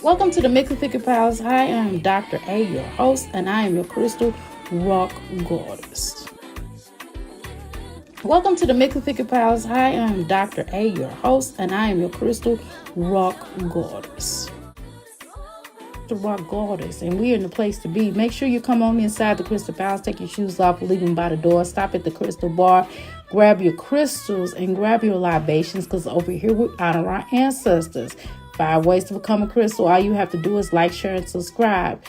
Welcome to the Mix of Thicker Pals. Hi, I am Dr. A, your host, and I am your crystal rock goddess. Welcome to the Mix of Thicker Pals. Hi, I am Dr. A, your host, and I am your crystal rock goddess. The rock goddess, and we're in the place to be. Make sure you come on inside the Crystal Palace, take your shoes off, leave them by the door, stop at the crystal bar, grab your crystals and grab your libations, because over here we honor our ancestors. 5 ways to become a crystal. All you have to do is like, share, and subscribe.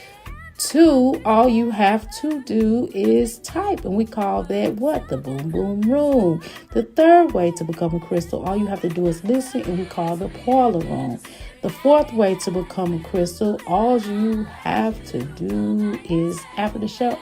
2, all you have to do is type, and we call that what? The boom boom room. The 3rd way to become a crystal, all you have to do is listen, and we call the parlor room. The 4th way to become a crystal, all you have to do is after the show,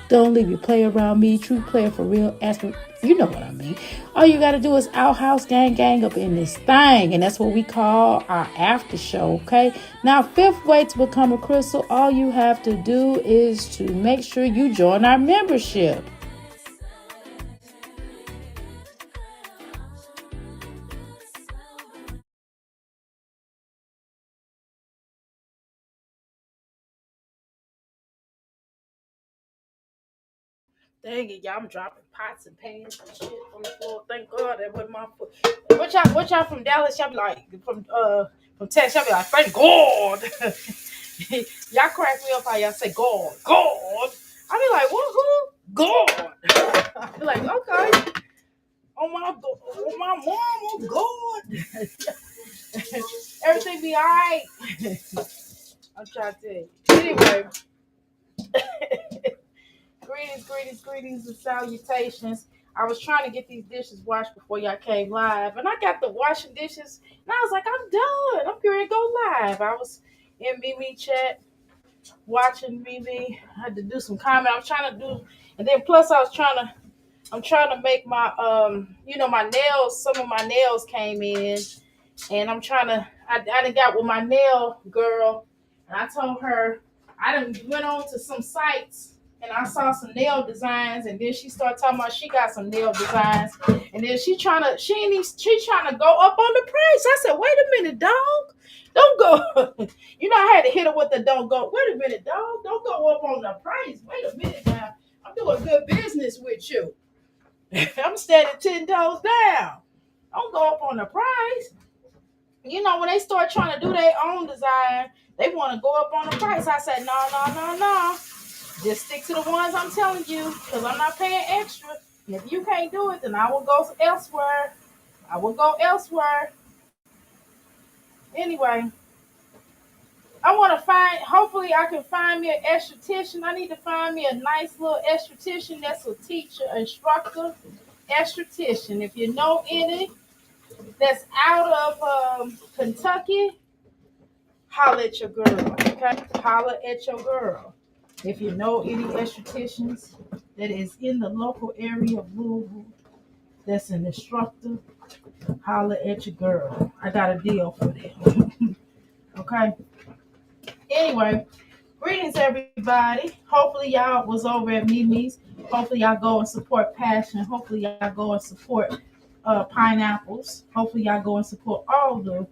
don't leave your play around me, true player for real, ask me, you know what I mean. All you got to do is outhouse gang up in this thing, and that's what we call our after show, okay? Now, 5th way to become a crystal, all you have to do is to make sure you join our membership. Dang it, y'all! I'm dropping pots and pans and shit on the floor. Thank God that wasn't my foot. What y'all from Dallas? Y'all be like from Texas. Y'all be like, thank God. Y'all crack me up how y'all say God. I be like, what? Who? God. I be like, okay. On my mama, God. Everything be alright. I'm trying to tell you. Anyway. Greetings, and salutations. I was trying to get these dishes washed before y'all came live, and I got the washing dishes, and I was like, I'm done. I'm going to go live. I was in Mimi chat watching Mimi. I had to do some comment. I was trying to do, and then plus I'm trying to make my my nails. Some of my nails came in, and I done got with my nail girl, and I told her I done went on to some sites and I saw some nail designs, and then she started talking about she got some nail designs, and then she trying to go up on the price. I said, wait a minute, dog, don't go. I had to hit her with the don't go. Wait a minute, dog, don't go up on the price. Wait a minute now, I'm doing good business with you. I'm standing 10 toes down. Don't go up on the price. When they start trying to do their own design, they want to go up on the price. I said, no. Just stick to the ones I'm telling you, because I'm not paying extra. And if you can't do it, then I will go elsewhere. Anyway, hopefully I can find me an esthetician. I need to find me a nice little esthetician that's a teacher, instructor, esthetician. If you know any that's out of Kentucky, holla at your girl, okay? Holla at your girl. If you know any estheticians that is in the local area of Louisville, that's an instructor, holla at your girl. I got a deal for them. Okay? Anyway, greetings everybody. Hopefully y'all was over at Mimi's. Hopefully y'all go and support Passion. Hopefully y'all go and support Pineapples. Hopefully y'all go and support all the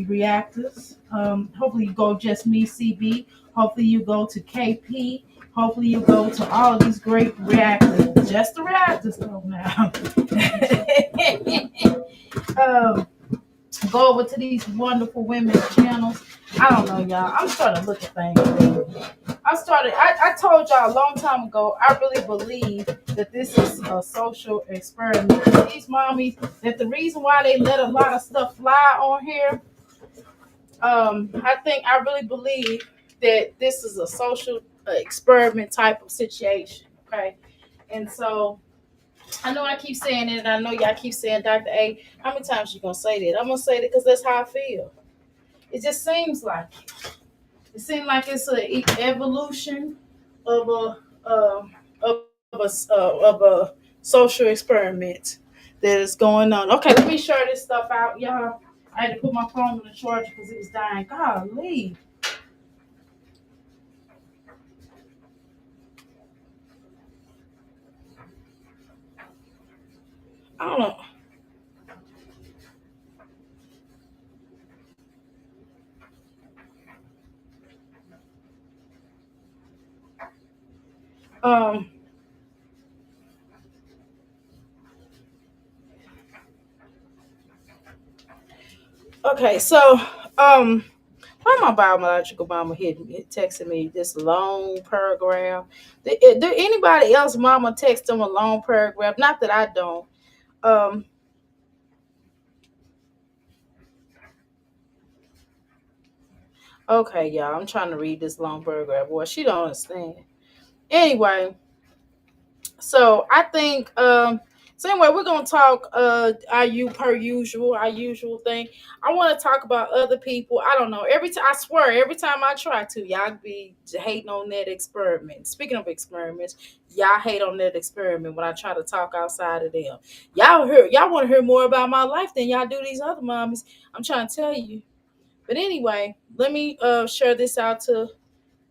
reactors. Hopefully you go Just Me CB. Hopefully you go to KP. Hopefully you go to all of these great reactors, just the reactors though now. um, Go over to these wonderful women's channels. I don't know, y'all. I'm starting to look at things. I told y'all a long time ago, I really believe that this is a social experiment. These mommies, that the reason why they let a lot of stuff fly on here, I really believe that this is a social experiment type of situation. Okay. And so I know I keep saying it, and I know y'all keep saying Dr. A. How many times you gonna say that? I'm gonna say that because that's how I feel. It just seems like it seems like it's an evolution of of a social experiment that is going on. Okay, let me share this stuff out, y'all. I had to put my phone on the charger because it was dying. Golly, I don't know. Um. Okay, so um. Why my biological mama texting me this long paragraph? Do anybody else mama text them a long paragraph? Not that I don't. Um, okay, y'all. I'm trying to read this long paragraph. Boy, she don't understand. Anyway, so I think so anyway, we're gonna talk our usual thing. I wanna talk about other people. I don't know. I swear, every time I try to, y'all be hating on that experiment. Speaking of experiments, y'all hate on that experiment when I try to talk outside of them. Y'all wanna hear more about my life than y'all do these other mommies. I'm trying to tell you. But anyway, let me share this out to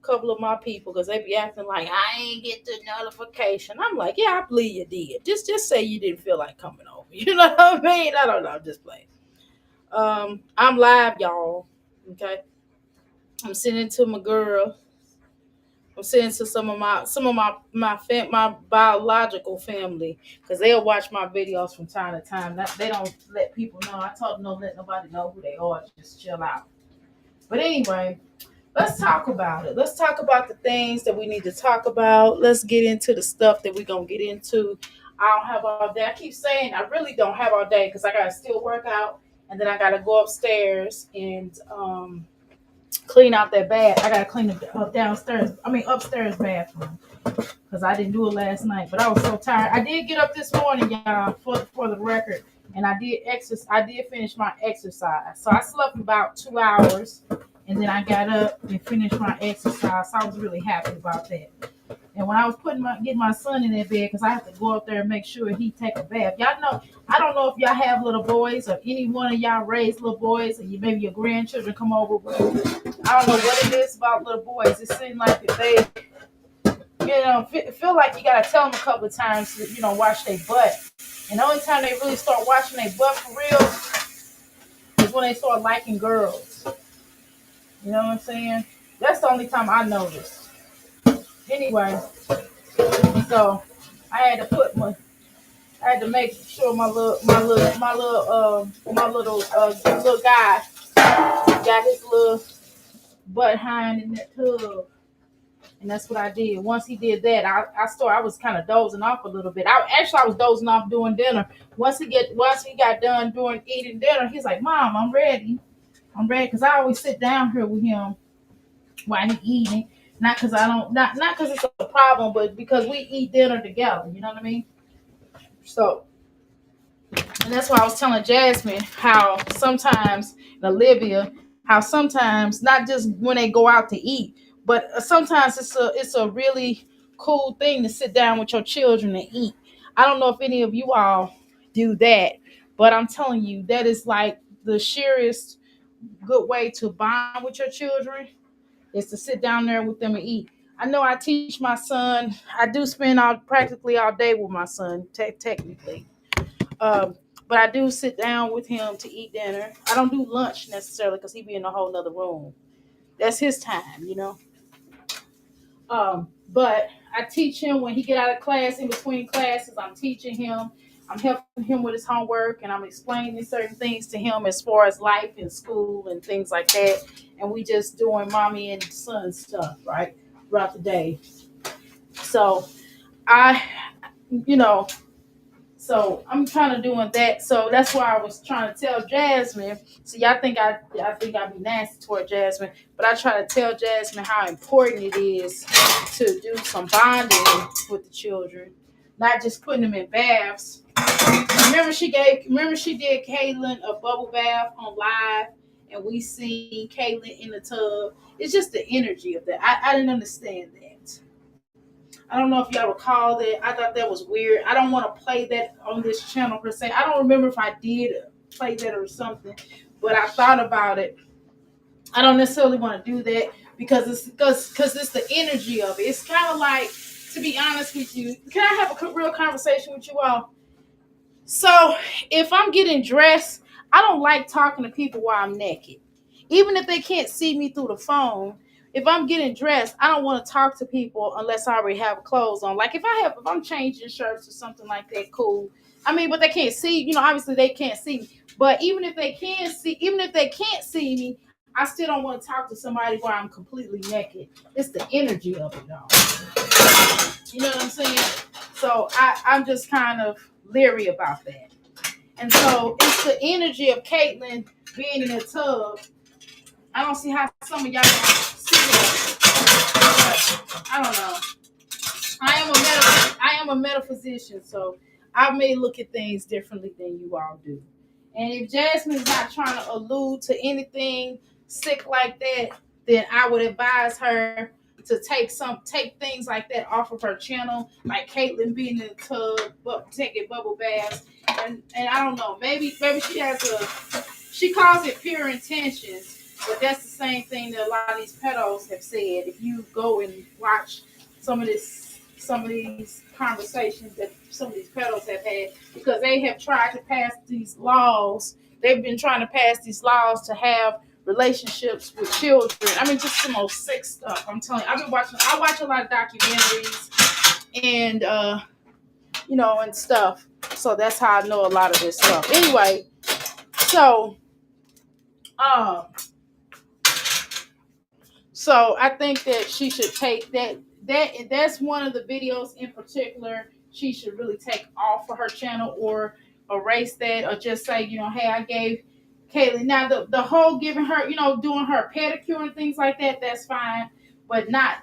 couple of my people because they be acting like I ain't get the notification. I'm like, yeah, I believe you did. Just say you didn't feel like coming over. You know what I mean? I don't know. I'm just playing. I'm live, y'all. Okay, I'm sending to my girl. I'm sending to my biological family because they'll watch my videos from time to time. They don't let people know. I told them don't let nobody know who they are. Just chill out. But anyway, let's talk about it. Let's talk about the things that we need to talk about. Let's get into the stuff that we're gonna get into. I don't have all day. I keep saying I really don't have all day because I gotta still work out and then I gotta go upstairs and clean out that bath. I gotta clean the downstairs. I mean upstairs bathroom because I didn't do it last night. But I was so tired. I did get up this morning, y'all, for the record, and I did exercise. I did finish my exercise. So I slept about 2 hours, and then I got up and finished my exercise. So I was really happy about that. And when I was getting my son in that bed, because I have to go up there and make sure he take a bath. Y'all know, I don't know if y'all have little boys or any one of y'all raised little boys, or maybe your grandchildren come over with you. I don't know what it is about little boys. It seems like if they feel like you gotta tell them a couple of times to, wash their butt. And the only time they really start washing their butt for real is when they start liking girls. You know what I'm saying? That's the only time I noticed. Anyway, so I had to put my, I had to make sure my little guy got his little butt hind in that tub. And that's what I did. Once he did that, I was kind of dozing off a little bit. I was dozing off doing dinner. Once he got done doing eating dinner, he's like, "Mom, I'm ready. I'm ready." Because I always sit down here with him while he eating. Not because I don't not because it's a problem, but because we eat dinner together. You know what I mean? So, and that's why I was telling Jasmine how sometimes, and Olivia, how sometimes not just when they go out to eat, but sometimes it's a really cool thing to sit down with your children and eat. I don't know if any of you all do that, but I'm telling you that is like the sheerest good way to bond with your children is to sit down there with them and eat. I know I teach my son. I do spend practically all day with my son, technically. Um, but I do sit down with him to eat dinner. I don't do lunch necessarily because he be in a whole nother room. That's his time. But I teach him when he get out of class, in between classes, I'm teaching him. I'm helping him with his homework, and I'm explaining certain things to him as far as life and school and things like that. And we just doing mommy and son stuff, right, throughout the day. So I, you know, so I'm kind of doing that. So that's why I was trying to tell Jasmine. See, I think I be nasty toward Jasmine, but I try to tell Jasmine how important it is to do some bonding with the children, not just putting them in baths. Remember she did Caitlin a bubble bath on live, and we seen Caitlin in the tub. It's just the energy of that. I didn't understand that. I don't know if y'all recall that. I thought that was weird. I don't want to play that on this channel per se. I don't remember if I did play that or something, but I thought about it. I don't necessarily want to do that because it's the energy of it. It's kind of like, to be honest with you, can I have a real conversation with you all? So if I'm getting dressed, I don't like talking to people while I'm naked. Even if they can't see me through the phone, if I'm getting dressed, I don't want to talk to people unless I already have clothes on. Like if I'm changing shirts or something like that, cool. I mean, but they can't see, obviously they can't see me. But even if they can't see me, I still don't want to talk to somebody while I'm completely naked. It's the energy of it all. You know what I'm saying? So I'm just kind of leery about that. And so it's the energy of Caitlyn being in a tub. I don't see how some of y'all don't see that. But I don't know. I am a metaphysician, so I may look at things differently than you all do. And if Jasmine's not trying to allude to anything sick like that, then I would advise her to take things like that off of her channel, like Caitlyn being in the tub, but taking bubble baths, and I don't know, maybe she calls it pure intentions, but that's the same thing that a lot of these pedos have said. If you go and watch some of these conversations that some of these pedos have had, because they have tried to pass these laws. They've been trying to pass these laws to have relationships with children. I mean, just the most sick stuff. I'm telling you, I watch a lot of documentaries and and stuff. So that's how I know a lot of this stuff. Anyway, so um so I think that she should take that's one of the videos in particular she should really take off of her channel, or erase that, or just say, hey, I gave Kaylee. Now the whole giving her, doing her pedicure and things like that, that's fine, but not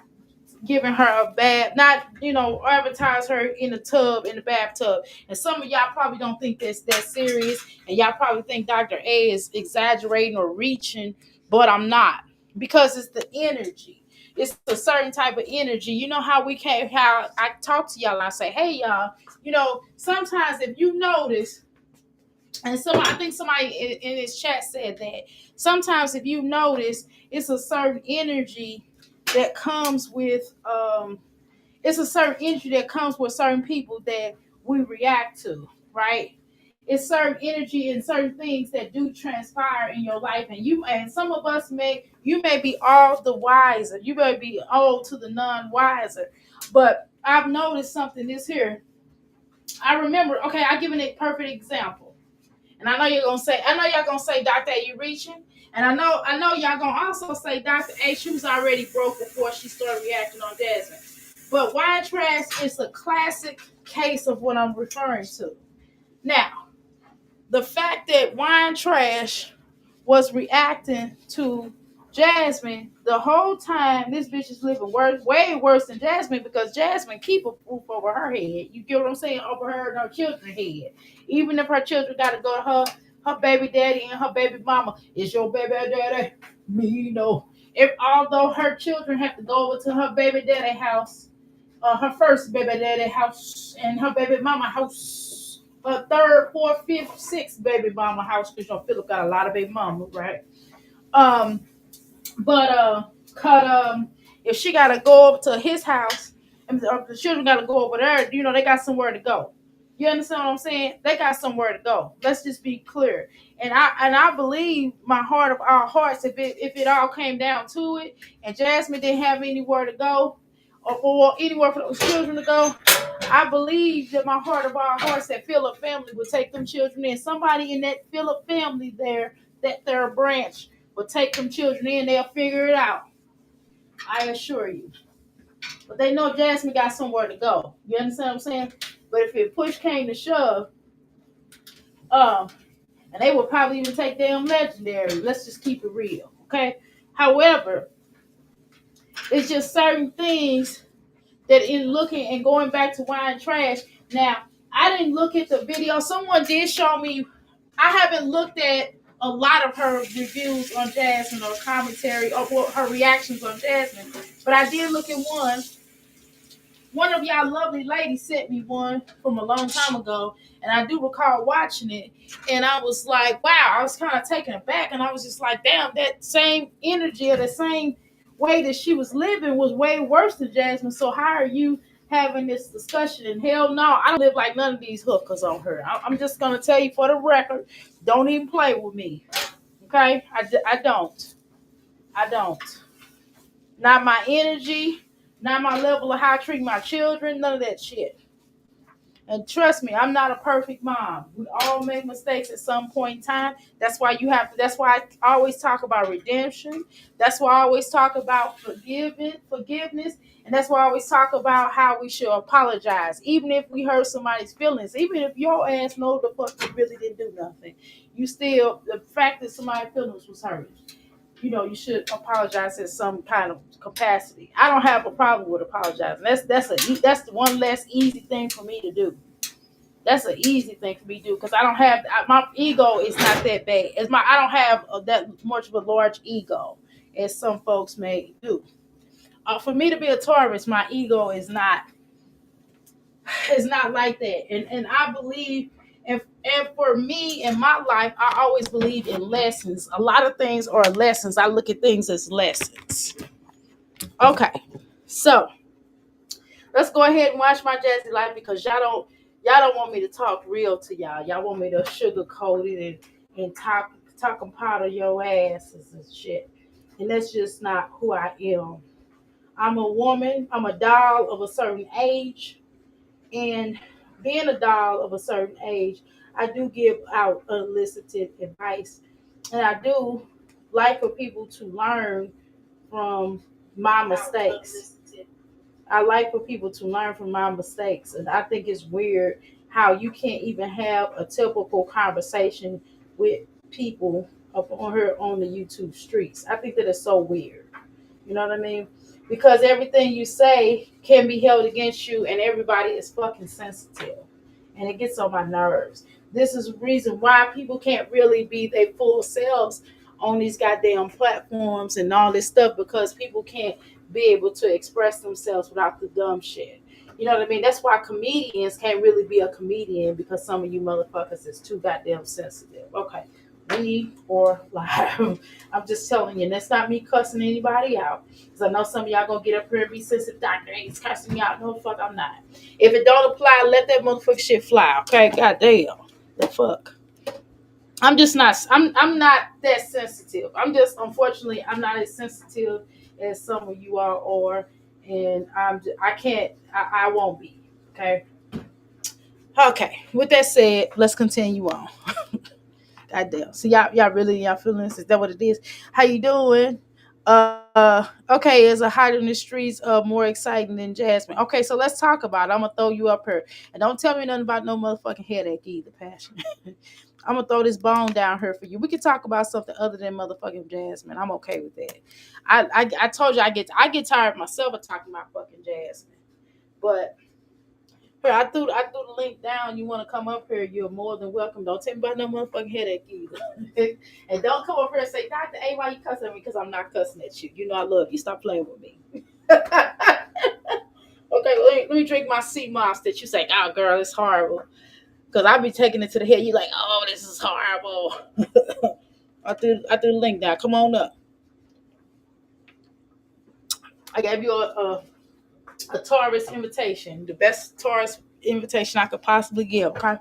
giving her a bath, not advertise her in the bathtub. And some of y'all probably don't think that's that serious, and y'all probably think Dr. A is exaggerating or reaching, but I'm not, because it's the energy. It's a certain type of energy. You know how I talk to y'all and I say, hey y'all, sometimes if you notice, and I think somebody in this chat said that sometimes if you notice, it's a certain energy that comes with it's a certain energy that comes with certain people that we react to, right? It's certain energy and certain things that do transpire in your life, and some of us you may be all the wiser, you may be all to the none wiser, but I've noticed something this here. I remember, okay, I'll give a perfect example. And I know y'all gonna say, Dr. A, you reaching? And I know y'all gonna also say, Dr. A, she was already broke before she started reacting on Jasmine. But wine trash is a classic case of what I'm referring to. Now, the fact that wine trash was reacting to Jasmine the whole time, this bitch is living worse, way worse than Jasmine, because Jasmine keep a roof over her head. You get what I'm saying? Over her and her children's head. Even if her children got to go to her baby daddy and her baby mama. Is your baby daddy? Me, no. If although her children have to go over to her baby daddy house, her first baby daddy house and her baby mama house, her third, fourth, fifth, sixth baby mama house, because Philip got a lot of baby mamas, right? Um, but cut if she gotta go over to his house and the children gotta go over there, they got somewhere to go. You understand what I'm saying? They got somewhere to go. Let's just be clear. And I believe my heart of all hearts, if it all came down to it, and Jasmine didn't have anywhere to go, or anywhere for those children to go. I believe that my heart of our hearts that Philip family would take them children in. Somebody in that Philip family there, that their branch, will take them children in. They'll figure it out. I assure you. But they know Jasmine got somewhere to go. You understand what I'm saying? But if it push came to shove, um, and they would probably even take them legendary. Let's just keep it real, okay? However, it's just certain things that in looking and going back to wine trash. Now, I didn't look at the video. Someone did show me. I haven't looked at a lot of her reviews on Jasmine or commentary or her reactions on Jasmine, but I did look at one. One of y'all lovely ladies sent me one from a long time ago, and I do recall watching it, and I was like, wow, I was kind of taken aback, and I was just like, damn, that same energy or the same way that she was living was way worse than Jasmine. So how are you having this discussion? And hell no, I don't live like none of these hookers on her. I'm just gonna tell you for the record, don't even play with me, okay? I don't. I don't. Not my energy, not my level of how I treat my children, none of that shit. And trust me, I'm not a perfect mom. We all make mistakes at some point in time. That's why you have to, that's why I always talk about redemption. That's why I always talk about forgiveness. And that's why I always talk about how we should apologize. Even if we hurt somebody's feelings, even if your ass know the fuck you really didn't do nothing. You still, the fact that somebody's feelings was hurt, you should apologize in some kind of capacity. I don't have a problem with apologizing. That's the one less easy thing for me to do. That's an easy thing for me to do because I don't have my ego is not that big. I don't have that much of a large ego as some folks may do. For me to be a Taurus, my ego is not like that, and I believe. And for me in my life, I always believe in lessons. A lot of things are lessons. I look at things as lessons. Okay, so let's go ahead and watch my Jazzy life because y'all don't want me to talk real to y'all. Y'all want me to sugarcoat it and talk and powder your asses and shit. And that's just not who I am. I'm a woman. I'm a doll of a certain age. And being a doll of a certain age, I do give out unsolicited advice. And I do like for people to learn from my mistakes. I like for people to learn from my mistakes. And I think it's weird how you can't even have a typical conversation with people up on here on the YouTube streets. I think that is so weird. You know what I mean? Because everything you say can be held against you, and everybody is fucking sensitive. And it gets on my nerves. This is the reason why people can't really be their full selves on these goddamn platforms and all this stuff because people can't be able to express themselves without the dumb shit. You know what I mean? That's why comedians can't really be a comedian because some of you motherfuckers is too goddamn sensitive. Okay. We or live. I'm just telling you, and that's not me cussing anybody out. Because I know some of y'all gonna get up here and be sensitive. Dr. A's cussing me out. No, the fuck, I'm not. If it don't apply, let that motherfucking shit fly. Okay, goddamn. The fuck. I'm just not. I'm not that sensitive. I'm just unfortunately I'm not as sensitive as some of you all are, and I can't. I won't be. Okay. Okay. With that said, let's continue on. Goddamn. So y'all really y'all feelings? Is that what it is? How you doing? Okay, is a hide in the streets more exciting than Jasmine? Okay, so let's talk about it. I'm gonna throw you up here. And don't tell me nothing about no motherfucking headache either, Passion. I'm gonna throw this bone down here for you. We can talk about something other than motherfucking Jasmine. I'm okay with that. I told you I get tired myself of talking about fucking Jasmine. But here, I threw the link down. You want to come up here? You're more than welcome. Don't tell me about no motherfucking headache either. And don't come up here and say, Dr. A, why you cussing at me? Because I'm not cussing at you. You know I love you. Stop playing with me. Okay, let me drink my sea moss that you say, oh, girl, it's horrible. Because I be taking it to the head. You like, oh, this is horrible. I threw the link down. Come on up. I gave you a Taurus invitation. The best Taurus invitation I could possibly give. Okay.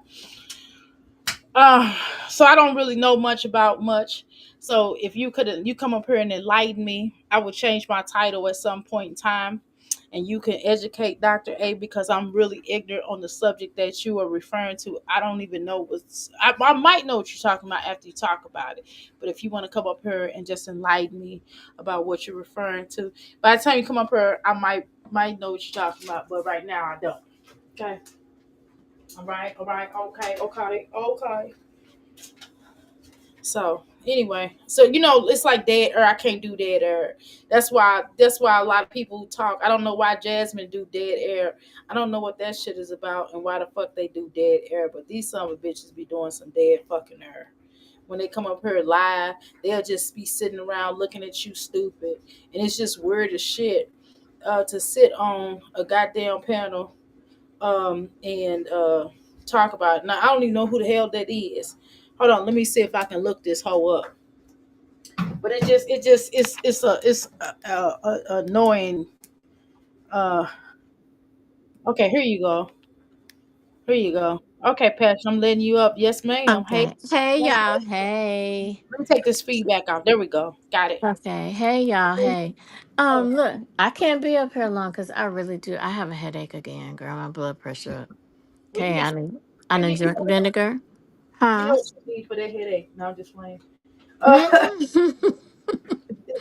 Uh, so I don't really know much about much. So if you come up here and enlighten me, I would change my title at some point in time. and you can educate Dr. A, because I'm really ignorant on the subject that you are referring to. I don't even know what's, I might know what you're talking about after you talk about it. But if you want to come up here and just enlighten me about what you're referring to, by the time you come up here, I might know what you're talking about, but right now I don't. Okay. All right, okay, okay, okay. So anyway, so it's like dead air. I can't do dead air. That's why a lot of people talk. I don't know why Jasmine do dead air. I don't know what that shit is about and why the fuck they do dead air. But these son of a bitches be doing some dead fucking air. When they come up here live, they'll just be sitting around looking at you stupid, and it's just weird as shit. To sit on a goddamn panel, and talk about it. Now I don't even know who the hell that is. Hold on, let me see if I can look this hoe up. But it's annoying. Uh, okay, here you go. Here you go. Okay, Patch, I'm letting you up. Yes, ma'am. Hey, Okay. Hey hey, y'all. hey. Hey. Let me take this feedback off. There we go. Got it. Okay. Hey y'all. Hey. Look, I can't be up here long because I really do. I have a headache again, girl. My blood pressure up. Well, Okay. I done you drink know, vinegar. you know Huh? what you need for that headache. No, I'm just playing. Uh,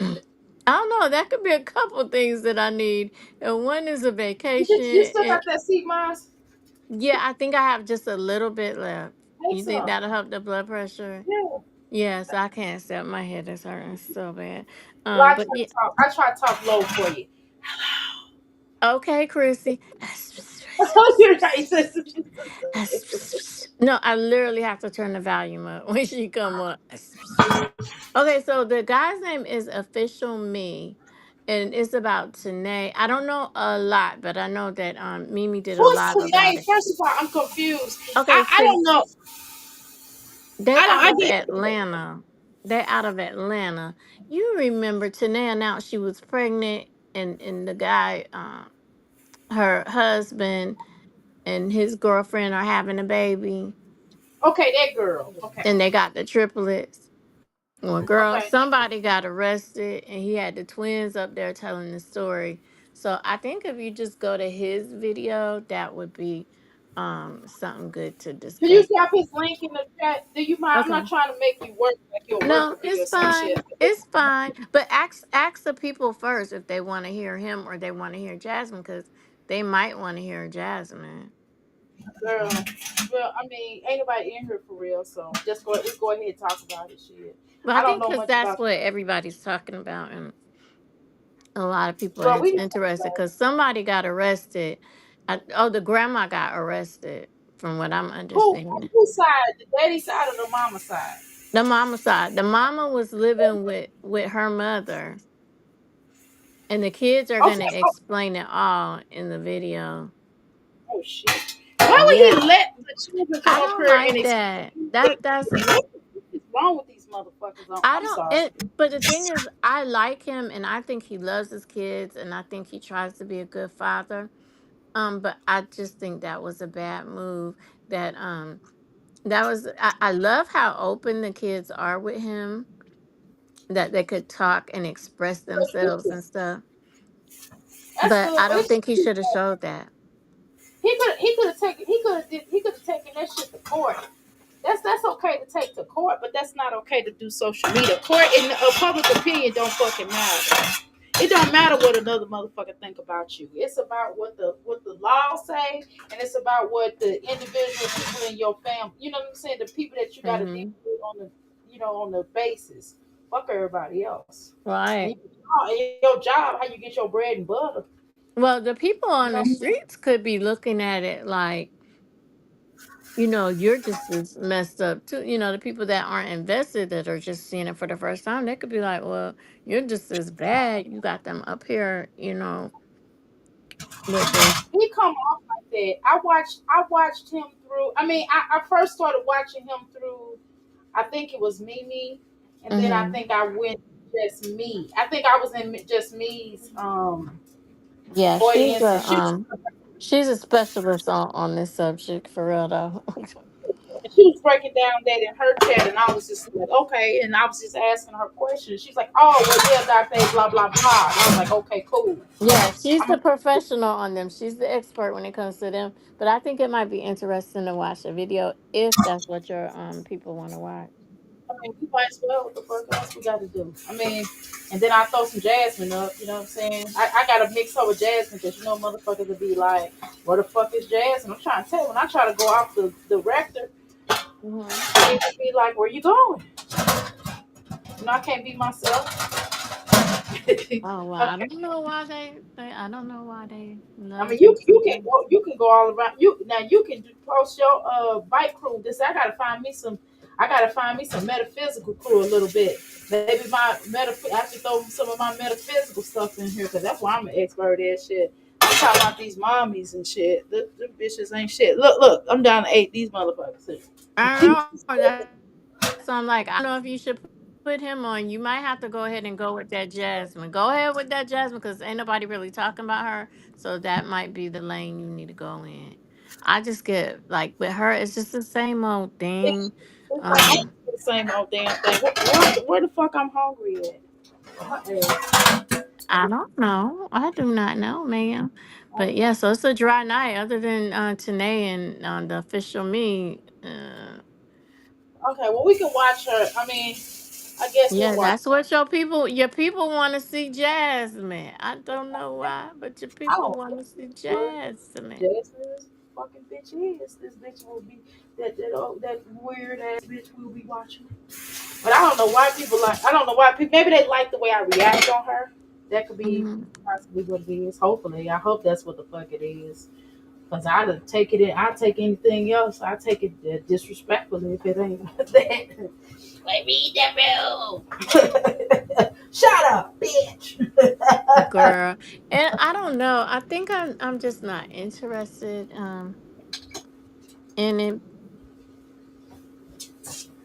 Mm. I don't know. That could be a couple things that I need. And one is a vacation. you still And got that seat, Miles? yeah, I think I have just a little bit left. Take You think some. that'll help the blood pressure? Yeah. Yes, I can't stop. My head is hurting so bad. Well, But yeah. I try to talk low for you. Okay, Chrissy. You're right. No, I literally have to turn the volume up when she come up. Okay, so the guy's name is Official Me, and it's about Tanae. I don't know a lot, but I know that Mimi did a Who's lot about tonight? it. First of all, I'm confused. Okay, I see, don't know. they out I of get. Atlanta. They're out of Atlanta. You remember Tanae announced she was pregnant, and the guy, her husband and his girlfriend are having a baby, Okay, that girl. Okay, and they got the triplets. Well, girl, okay. somebody got arrested, and he had the twins up there telling the story. So I think if you just go to his video, that would be something good to Can you discuss. drop his link in the chat? Do you mind? I'm Okay. not trying to make you work like you're a worker No, bee it's or some fine. shit. It's fine. But ask the people first if they want to hear him or they want to hear Jasmine, because they might want to hear Jasmine. Girl, well, I mean, ain't nobody in here for real, so we go ahead and talk about it. Shit, But I I don't think know because much that's about. what everybody's talking about, and a lot of people Girl, is we need to talk interested about it. because somebody got arrested. Oh, the grandma got arrested, from what I'm On understanding. whose side? The daddy side or the mama side? The mama side. The mama was living with her mother, and the kids are Okay. gonna Oh, explain it all in the video. oh shit. Why would Yeah, he let the children come I up don't here and like that. explain? That's What is wrong with these motherfuckers? I I'm don't. sorry. But the thing is, I like him, and I think he loves his kids, and I think he tries to be a good father. But I just think that was a bad move. That was I love how open the kids are with him, that they could talk and express themselves and stuff. That's But good, I but don't it's think he should have showed that. he could have taken that shit to court. That's okay to take to court, but that's not okay to do social media. Court in public opinion don't fucking matter. It don't matter what another motherfucker think about you. It's about what the law say, and it's about what the individual people in your family. You know what I'm saying? The people that you got to deal Hmm. with on the basis. Fuck everybody else. And Right. your job, how you get your bread and butter. Well, the people You on know. the streets could be looking at it like, you're just as messed up too. The people that aren't invested, that are just seeing it for the first time, they could be like, well, you're just as bad. You got them up here, with this. He come off like that. I watched him through. I mean, I first started watching him through. I think it was Mimi, and then I Hmm. think I went just me. I think I was in just me's Yeah, audience, and she's a specialist on this subject for real though. She was breaking down that in her chat, and I was just like, okay. And I was just asking her questions. She's like, oh, well, yeah, Dr. A, blah, blah, blah. And I was like, okay, cool. Yeah, she's the I'm, professional on them. She's the expert when it comes to them. But I think it might be interesting to watch a video if that's what your people want to watch. I mean, we might as well. What the fuck else we got to do? I mean, and then I throw some Jasmine up. You know what I'm saying? I got to mix her with Jasmine because you know motherfuckers would be like, where the fuck is Jasmine? I'm trying to tell you, when I try to go off the rector, Hmm. they would be like, where you going? You know, I can't be myself. Oh well, Okay. I don't know why I don't know why they I love mean, him so much. you can go all around. You now you can post your bike crew. This I gotta find me some. I gotta find me some metaphysical crew a little bit. Maybe I have to throw some of my metaphysical stuff in here because that's why I'm an expert at shit. I'm talking about these mommies and shit. The bitches ain't shit. Look, I'm down to 8. These motherfuckers. I don't know. That's I'm like. I don't know if you should put him on. You might have to go ahead and go with that Jasmine. Go ahead with that Jasmine because ain't nobody really talking about her. So that might be the lane you need to go in. I just get like with her, it's just the same old It's, thing. it's like Um, the same old damn thing. Where the fuck I'm hungry at? I don't know. I do not know, ma'am. But yeah, so it's a dry night. Other than Tanae and the official me. Okay, well we can watch her. I mean, I guess we'll Yeah, watch. that's what your people want to see Jasmine. I don't know why, but your I people don't want to see know. Jasmine. Jasmine's fucking bitch is. This bitch will be that weird ass bitch will be watching. But I don't know why people like. I don't know why people. Maybe they like the way I react on her. That could be Hmm. possibly what it is. Hopefully, I hope that's what the fuck it is. Cause I'd take it in. I'd take anything else. I take it disrespectfully if it ain't that. Let me eat that bill. Shut up, bitch. Girl, and I don't know. I think I'm just not interested in it.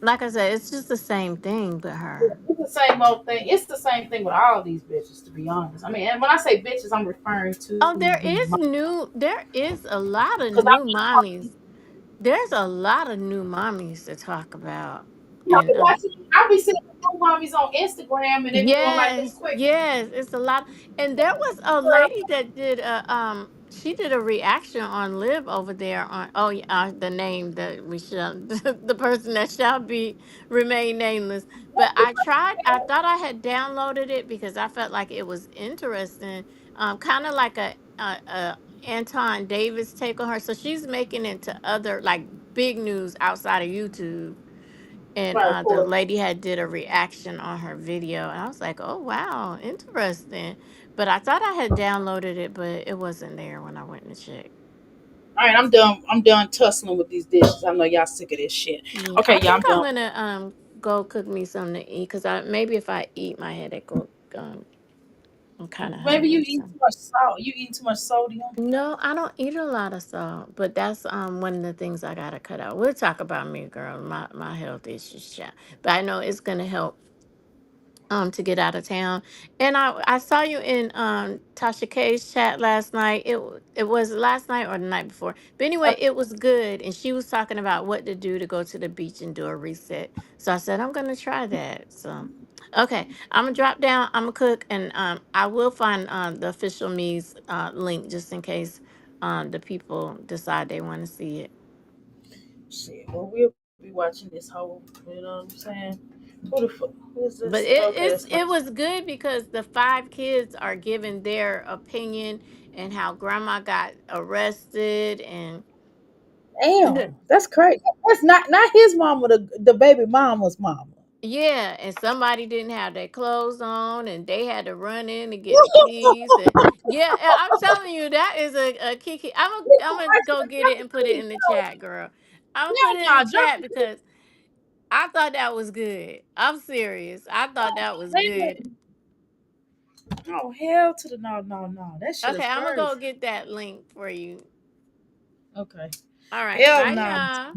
Like I said, it's just the same thing with her. It's the same old thing. It's the same thing with all these bitches, to be honest. I mean, and when I say bitches, I'm referring to Oh, there is a lot of because new mommies. There's a lot of new mommies to talk about. I've And been watching. I'll be seeing new mommies on Instagram, and they be doing like this yes, quick. yes, it's a lot. And there was a lady that did a she did a reaction on Live over there on oh yeah, the name that we shall the person that shall be remain nameless. But I thought I had downloaded it because I felt like it was interesting. Kind of like a Anton Davis take on her. So she's making it to other like big news outside of YouTube, and Right, of the course. lady had did a reaction on her video, and I was like, oh wow, interesting. But I thought I had downloaded it, but it wasn't there when I went to check. All right, I'm done. I'm done tussling with these dishes. I know y'all sick of this shit. Yeah, Okay, I yeah, I'm think I'm done. gonna go cook me something to eat because I maybe if I eat my headache will I'm kind of Maybe you hungry. eat So too much salt. You eat too much sodium. no, I don't eat a lot of salt, but that's one of the things I gotta cut out. We'll talk about me, girl, my health issues, chat. But I know it's gonna help to get out of town. And I saw you in Tasha K's chat last night. It was last night or the night before. But anyway, it was good, and she was talking about what to do to go to the beach and do a reset. So I said I'm gonna try that. So okay, I'm gonna drop down. I'm gonna cook, and I will find the official me's link just in case the people decide they want to see it. Shit. Well, we'll be watching this whole. You know what I'm saying? Who the fuck? Who is this? But Okay, that's my. it was good because the five kids are giving their opinion and how grandma got arrested and Damn, that's crazy. That's not his mama. The baby mama's mama. yeah, and somebody didn't have their clothes on and they had to run in to get the keys and yeah, and I'm telling you that is a kiki. I'm gonna go get it and put it in the chat, girl. I'm gonna put it in Nah, the chat because I thought that was good. I'm serious. I thought that was good. oh hell to the no. That shit Okay, is I'm gonna go crazy. get that link for you. Okay. All right. Hell Bye no. y'all.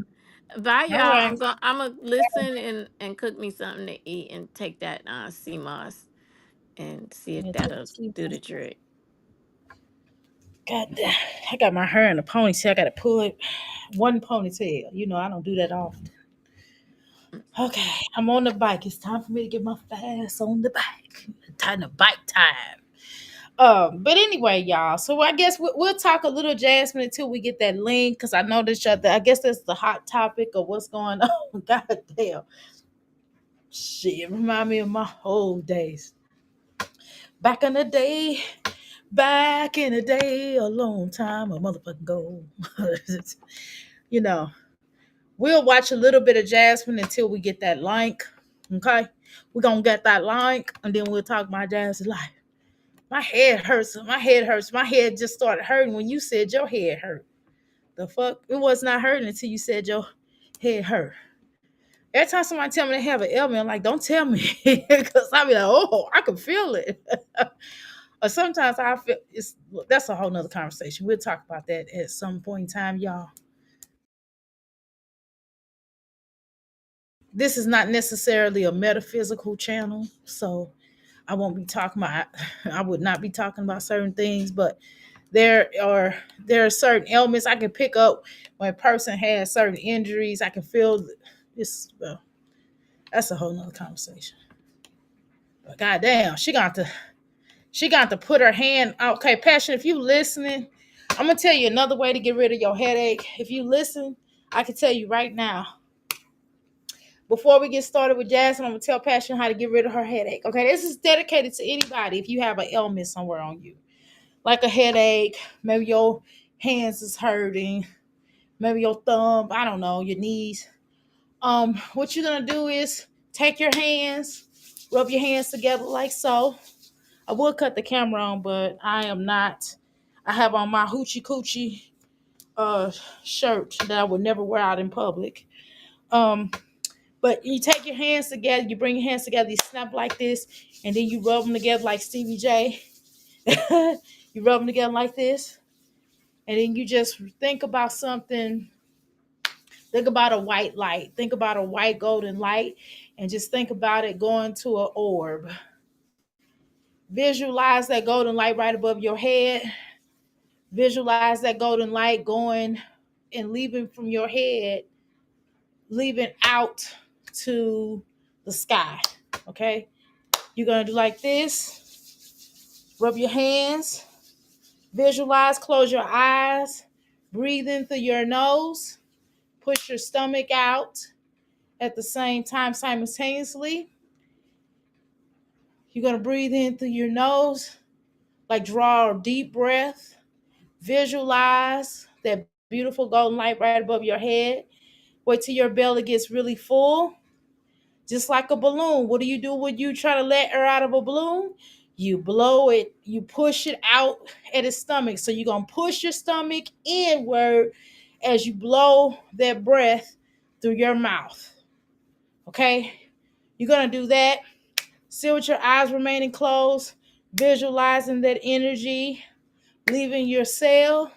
Bye All y'all. right. I'm gonna listen and cook me something to eat and take that CMOS and see if Yeah, take that'll the sleep. do the trick. God damn, I got my hair in a ponytail. I got to pull it one ponytail. You know, I don't do that often. Okay, I'm on the bike. It's time for me to get my fast on the bike. Time to bike time. But anyway, y'all. So I guess we'll talk a little Jasmine until we get that link, because I know this. I guess that's the hot topic of what's going on. God damn, shit, remind me of my old days. Back in the day, back in the day, a long time, a motherfucking go. you know, we'll watch a little bit of Jasmine until we get that link. Okay, we're gonna get that link, and then we'll talk about Jasmine's life. My head hurts. My head hurts. My head just started hurting when you said your head hurt. The fuck? It was not hurting until you said your head hurt. Every time somebody tell me they have an ailment, I'm like, don't tell me. Because I be like, oh, I can feel it. Or sometimes I feel it's that's a whole nother conversation. We'll talk about that at some point in time, y'all. This is not necessarily a metaphysical channel, so I won't be talking about I would not be talking about certain things, but there are certain ailments I can pick up when a person has certain injuries. I can feel this. Well, that's a whole nother conversation. But goddamn, she got to put her hand. Okay, Passion, if you listening, I'm gonna tell you another way to get rid of your headache. If you listen, I can tell you right now. Before we get started with Jasmine, I'm gonna tell Passion how to get rid of her headache. Okay, this is dedicated to anybody if you have an ailment somewhere on you, like a headache, maybe your hands is hurting, maybe your thumb, I don't know, your knees. What you're gonna do is take your hands, rub your hands together like so. I would cut the camera on, but I am not. I have on my hoochie coochie uh shirt that I would never wear out in public. Um, but you take your hands together, you bring your hands together, you snap like this, and then you rub them together like Stevie J. You rub them together like this, and then you just think about something. Think about a white light. Think about a white golden light, and just think about it going to an orb. Visualize that golden light right above your head. Visualize that golden light going and leaving from your head, leaving out to the sky. Okay? You're going to do like this. Rub your hands. Visualize, close your eyes. Breathe in through your nose. Push your stomach out at the same time simultaneously. You're going to breathe in through your nose, like draw a deep breath. Visualize that beautiful golden light right above your head. Wait till your belly gets really full, just like a balloon. What do you do when you try to let air out of a balloon? You blow it, you push it out at its stomach. So you're going to push your stomach inward as you blow that breath through your mouth. Okay? You're going to do that. Still with your eyes remaining closed, visualizing that energy leaving your cell,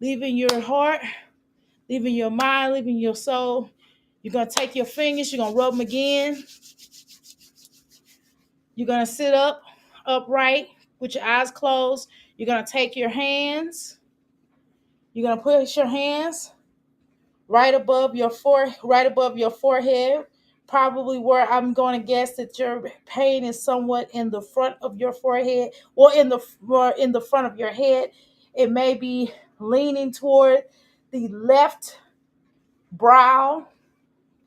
leaving your heart, leaving your mind, leaving your soul. You're going to take your fingers, you're going to rub them again. You're going to sit up, upright, with your eyes closed. You're going to take your hands. You're going to push your hands right above your forehead, probably where I'm going to guess that your pain is somewhat in the front of your forehead or in the front of your head. It may be leaning toward the left brow.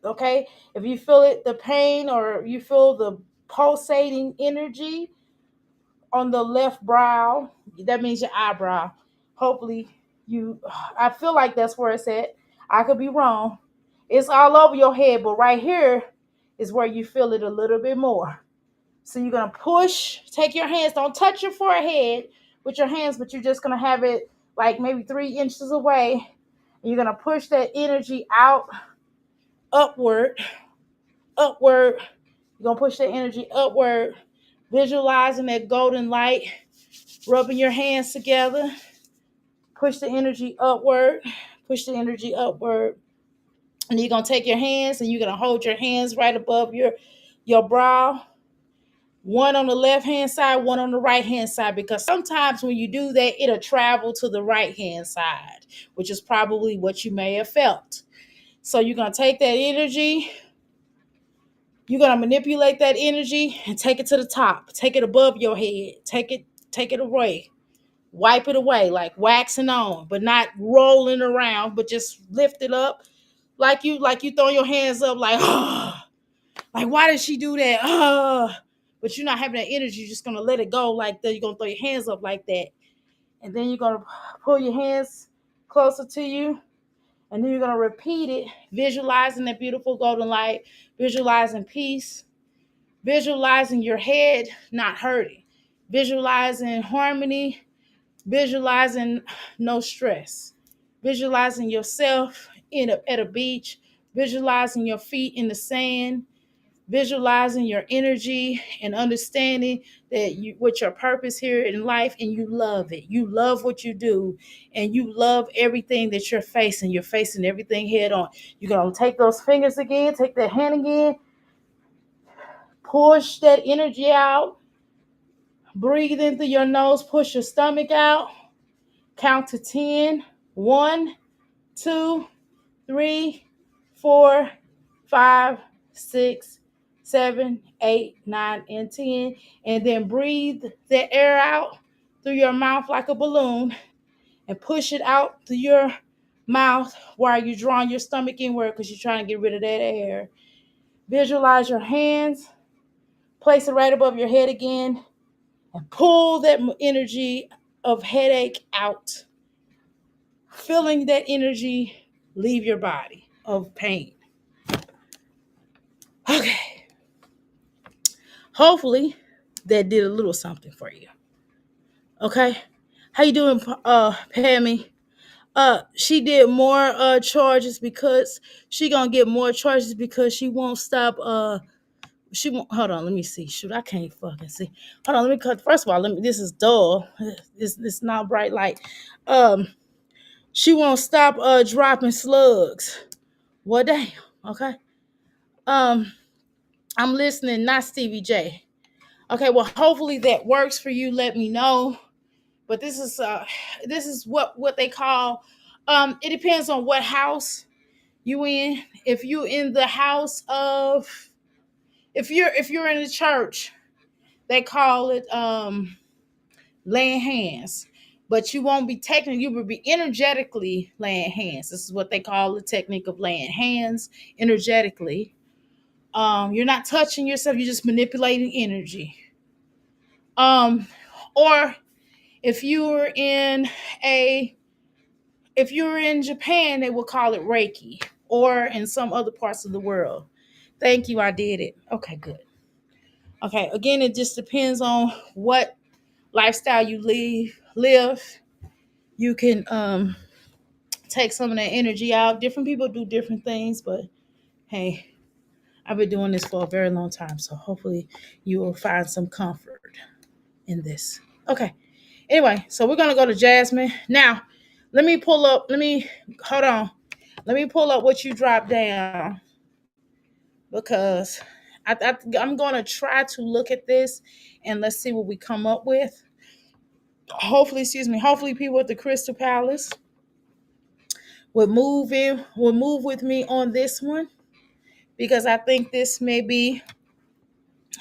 Okay, if you feel it, the pain, or you feel the pulsating energy on the left brow, that means your eyebrow. Hopefully, I feel like that's where it's at. I could be wrong. It's all over your head, but right here is where you feel it a little bit more. So you're gonna push, take your hands, don't touch your forehead with your hands, but you're just gonna have it like maybe 3 inches away. And you're gonna push that energy out, upward, upward. You're gonna push that energy upward, visualizing that golden light, rubbing your hands together. Push the energy upward, push the energy upward. And you're gonna take your hands and you're gonna hold your hands right above your brow. one on the left hand side, one on the right hand side, because sometimes when you do that, it'll travel to the right hand side, which is probably what you may have felt. So you're going to take that energy, you're going to manipulate that energy and take it to the top, take it above your head, take it away, wipe it away, like waxing on, but not rolling around, but just lift it up like you throw your hands up like, oh, like, why did she do that? But you're not having that energy. You're just gonna let it go like that. You're gonna throw your hands up like that, and then you're gonna pull your hands closer to you, and then you're gonna repeat it, visualizing that beautiful golden light, visualizing peace, visualizing your head not hurting, visualizing harmony, visualizing no stress, visualizing yourself at a beach, visualizing your feet in the sand, visualizing your energy and understanding that you what your purpose here in life, and you love it. You love what you do, and you love everything that you're facing. You're facing everything head on. You're gonna take those fingers again, take that hand again, push that energy out, breathe in through your nose, push your stomach out, count to 10. 1, 2, 3, 4, 5, 6, 7, 8, 9, and 10. And then breathe the air out through your mouth like a balloon and push it out through your mouth while you're drawing your stomach inward because you're trying to get rid of that air. Visualize your hands, place it right above your head again, and pull that energy of headache out, feeling that energy leave your body of pain. Okay. Hopefully that did a little something for you. Okay. How you doing, Pammy? She did more charges because she gonna get more charges because she won't stop. She won't. Hold on, let me see. Shoot, I can't fucking see. Hold on, let me cut. First of all, let me. This is dull. This not bright light. Um, she won't stop dropping slugs. What damn? Okay. Um, I'm listening, not Stevie J. Okay, well, hopefully that works for you. Let me know. But this is what they call. It depends on what house you in. If you in the house of, if you're in the church, they call it laying hands. But you won't be taking. You will be energetically laying hands. This is what they call the technique of laying hands energetically. You're not touching yourself. You're just manipulating energy. Um, or if you're in a if you're in Japan, they will call it Reiki, or in some other parts of the world. Thank you, I did it. Okay, good. Okay, again, it just depends on what lifestyle you live. You can take some of that energy out. Different people do different things, but hey, I've been doing this for a very long time, so hopefully you will find some comfort in this. Okay. Anyway, so we're gonna go to Jasmine now. Let me hold on. Let me pull up what you dropped down because I'm gonna try to look at this and let's see what we come up with. Hopefully, excuse me. Hopefully, people at the Crystal Palace would move with me on this one because I think this may be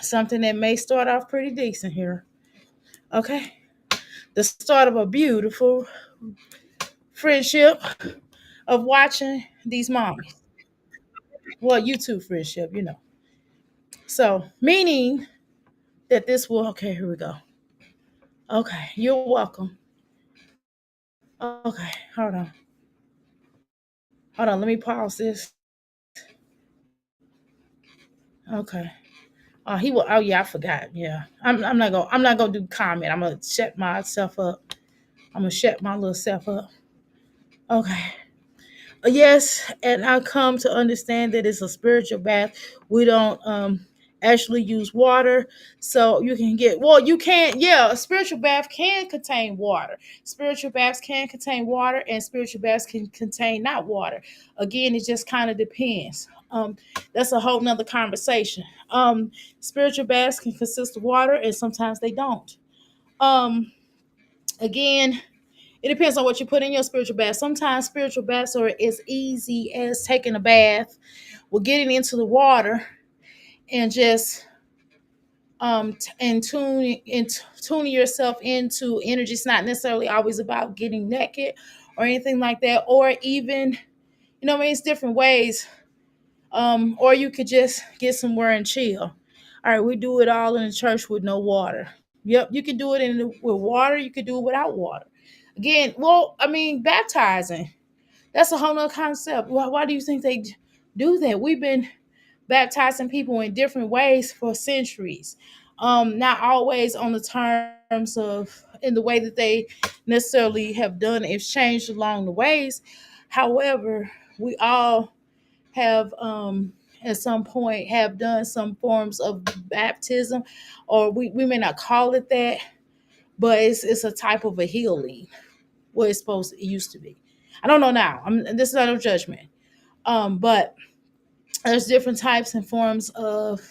something that may start off pretty decent here. Okay, the start of a beautiful friendship of watching these mommies. Well, YouTube friendship, you know. So, meaning that this will, okay, here we go. Okay, you're welcome. Okay, hold on, let me pause this. Okay. He will. Oh yeah, I forgot. Yeah, I'm not gonna do comment. I'm gonna shut myself up. I'm gonna shut my little self up. Okay. Yes, and I come to understand that it's a spiritual bath. We don't actually use water, so you can get, well, you can't, yeah, a spiritual bath can contain water. Spiritual baths can contain water, and spiritual baths can contain not water. Again, it just kind of depends. That's a whole nother conversation. Spiritual baths can consist of water, and sometimes they don't. Um, Again, it depends on what you put in your spiritual bath. Sometimes spiritual baths are as easy as taking a bath, or getting into the water and just tuning yourself into energy. It's not necessarily always about getting naked or anything like that, or even, what I mean, it's different ways. Or you could just get somewhere and chill. All right, we do it all in the church with no water. Yep, you can do it with water. You could do it without water. Again, well, I mean, baptizing. That's a whole nother concept. Why do you think they do that? We've been baptizing people in different ways for centuries. Not always on the terms of in the way that they necessarily have done. It's changed along the ways. However, we all have at some point have done some forms of baptism, or we may not call it that, but it's a type of a healing. What it's supposed to, it used to be. I don't know now. This is not a judgment. But there's different types and forms of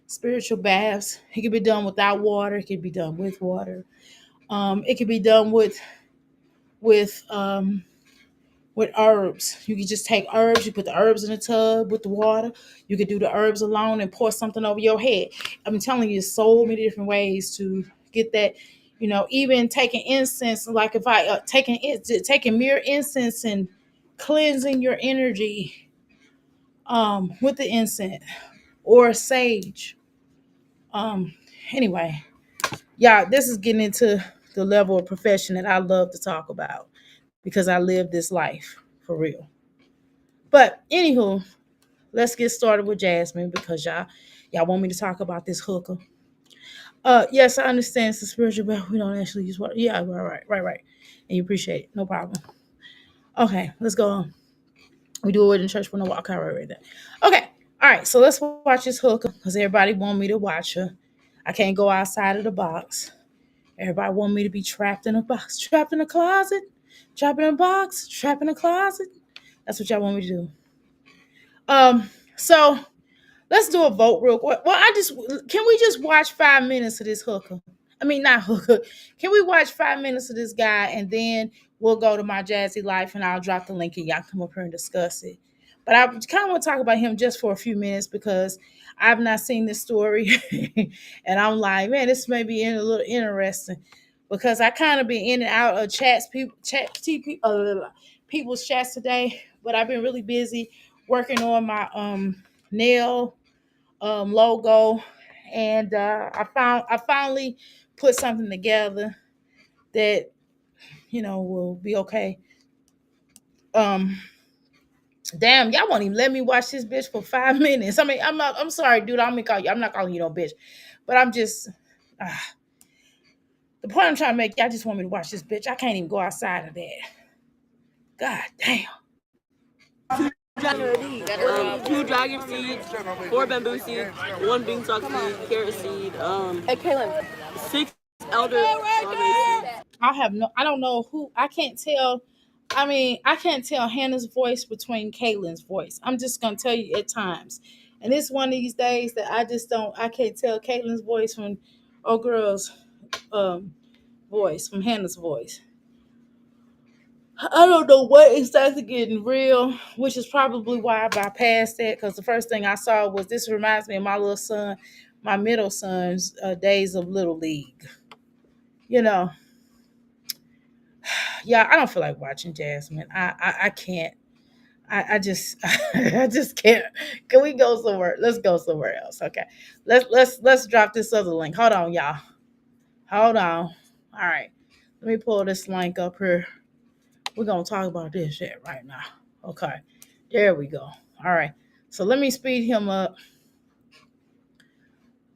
spiritual baths. It can be done without water. It can be done with water. It can be done with um, with herbs. You can just take herbs. You put the herbs in the tub with the water. You could do the herbs alone and pour something over your head. I'm telling you, so many different ways to get that. Even taking incense, like if I taking mere incense and cleansing your energy with the incense or sage. Um, anyway, yeah, this is getting into the level of profession that I love to talk about because I live this life for real. But anywho, let's get started with Jasmine because y'all want me to talk about this hooker. Yes, I understand it's a spiritual, but we don't actually use water. Yeah, right. And you appreciate it. No problem. Okay, let's go on. We do it in church for no walk. Right there. Okay. All right, so let's watch this hooker because everybody want me to watch her. I can't go outside of the box. Everybody want me to be trapped in a box, trapped in a closet, trapped in a box, trapped in a closet. That's what y'all want me to do. So let's do a vote real quick. Well, can we just watch 5 minutes of this hooker? I mean, not hooker. Can we watch 5 minutes of this guy and then we'll go to my Jazzy life and I'll drop the link and y'all come up here and discuss it. But I kind of want to talk about him just for a few minutes because I've not seen this story, and I'm like, man, this may be a little interesting because I kind of been in and out of people's chats today, but I've been really busy working on my nail logo, and I finally put something together that will be okay. Um, Damn, y'all won't even let me watch this bitch for 5 minutes. I mean, I'm sorry, dude. I'm not calling you no bitch, but I'm just. The point I'm trying to make, y'all just want me to watch this bitch. I can't even go outside of that. God damn. Two dragon seeds, four bamboo seeds, one beanstalk seed, carrot seed, six elder strawberry seeds. I don't know who. I can't tell. I mean, I can't tell Hannah's voice between Kaylin's voice. I'm just gonna tell you at times, and it's one of these days that I just don't. I can't tell Kaylin's voice from old girl's um, voice, from Hannah's voice. I don't know what exactly getting real, which is probably why I bypassed that. Because the first thing I saw was this reminds me of my little son, my middle son's days of little league. You know, yeah, I don't feel like watching Jasmine. I can't. I just I just can't. Can we go somewhere? Let's go somewhere else. Okay. Let's drop this other link. Hold on, y'all. Hold on. All right. Let me pull this link up here. We're gonna talk about this shit right now. Okay. There we go. All right. So let me speed him up.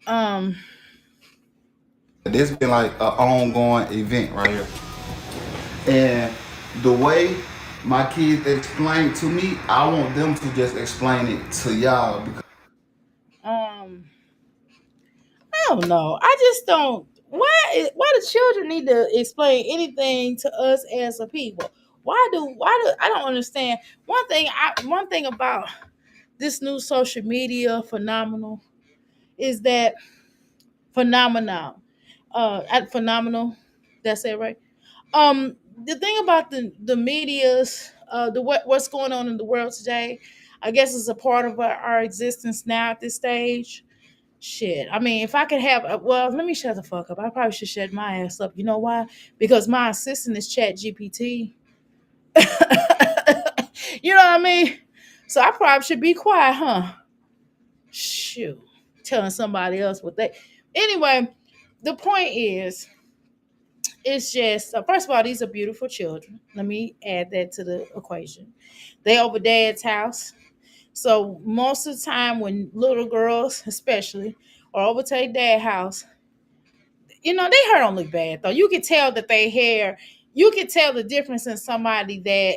Um This been like an ongoing event right here. And the way my kids explain to me, I want them to just explain it to y'all. Because um I don't know. I just don't. Why do children need to explain anything to us as a people? Why do I don't understand. One thing about this new social media phenomenal is that phenomenal. At phenomenal. That's it, right? The thing about the media's what's going on in the world today, I guess is a part of our existence now at this stage. Shit, I mean, if I could have, well, let me shut the fuck up. I probably should shut my ass up. You know why? Because my assistant is Chat GPT. You know what I mean? So I probably should be quiet, huh? Shoot, telling somebody else what they. Anyway, the point is, it's just first of all, these are beautiful children. Let me add that to the equation. They over dad's house, so most of the time when little girls, especially, are over to their dad's house, their hair don't look bad though. You can tell that they hair. You can tell the difference in somebody that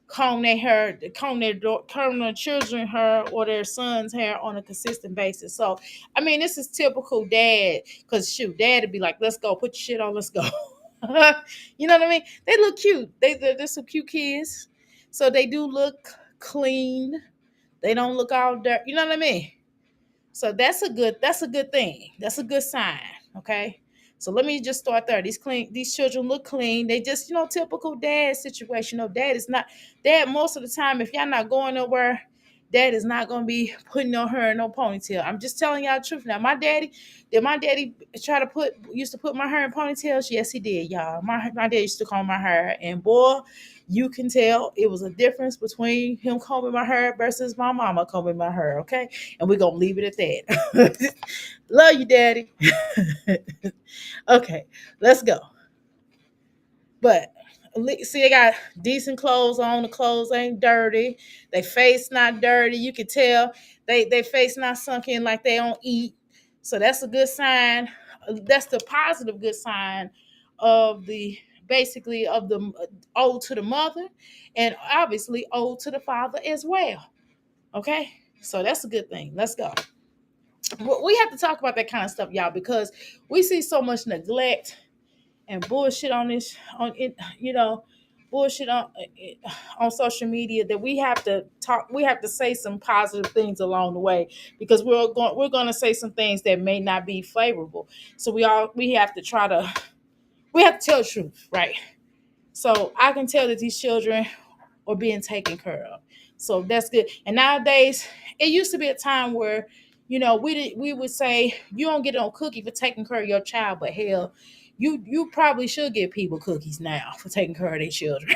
comb their hair, comb their children hair or their son's hair on a consistent basis. So, I mean, this is typical dad. Cause shoot, dad would be like, "Let's go, put your shit on, let's go." You know what I mean? They look cute. They're some cute kids. So they do look clean. They don't look all dirty. You know what I mean? So that's a good thing. That's a good sign. Okay. So let me just start there. These children look clean. They just, typical dad situation. No, dad is not dad most of the time. If y'all not going nowhere, dad is not gonna be putting no hair in no ponytail. I'm just telling y'all the truth. Now, did my daddy try to used to put my hair in ponytails? Yes, he did, y'all. My dad used to comb my hair, and boy, you can tell it was a difference between him combing my hair versus my mama combing my hair. Okay, and we're gonna leave it at that. Love you, daddy. Okay, let's go. But see, they got decent clothes on. The clothes ain't dirty. They face not dirty. You can tell they face not sunk in like they don't eat. So that's a good sign. That's the positive good sign of the basically of the old to the mother, and obviously old to the father as well. Okay, so that's a good thing. Let's go. We have to talk about that kind of stuff, y'all, because we see so much neglect and bullshit on this on it, bullshit on social media that we have to say some positive things along the way, because we're going to say some things that may not be favorable. So we have to tell the truth, right? So I can tell that these children are being taken care of. So that's good. And nowadays, it used to be a time where, we would say you don't get no cookie for taking care of your child, but hell, you probably should give people cookies now for taking care of their children.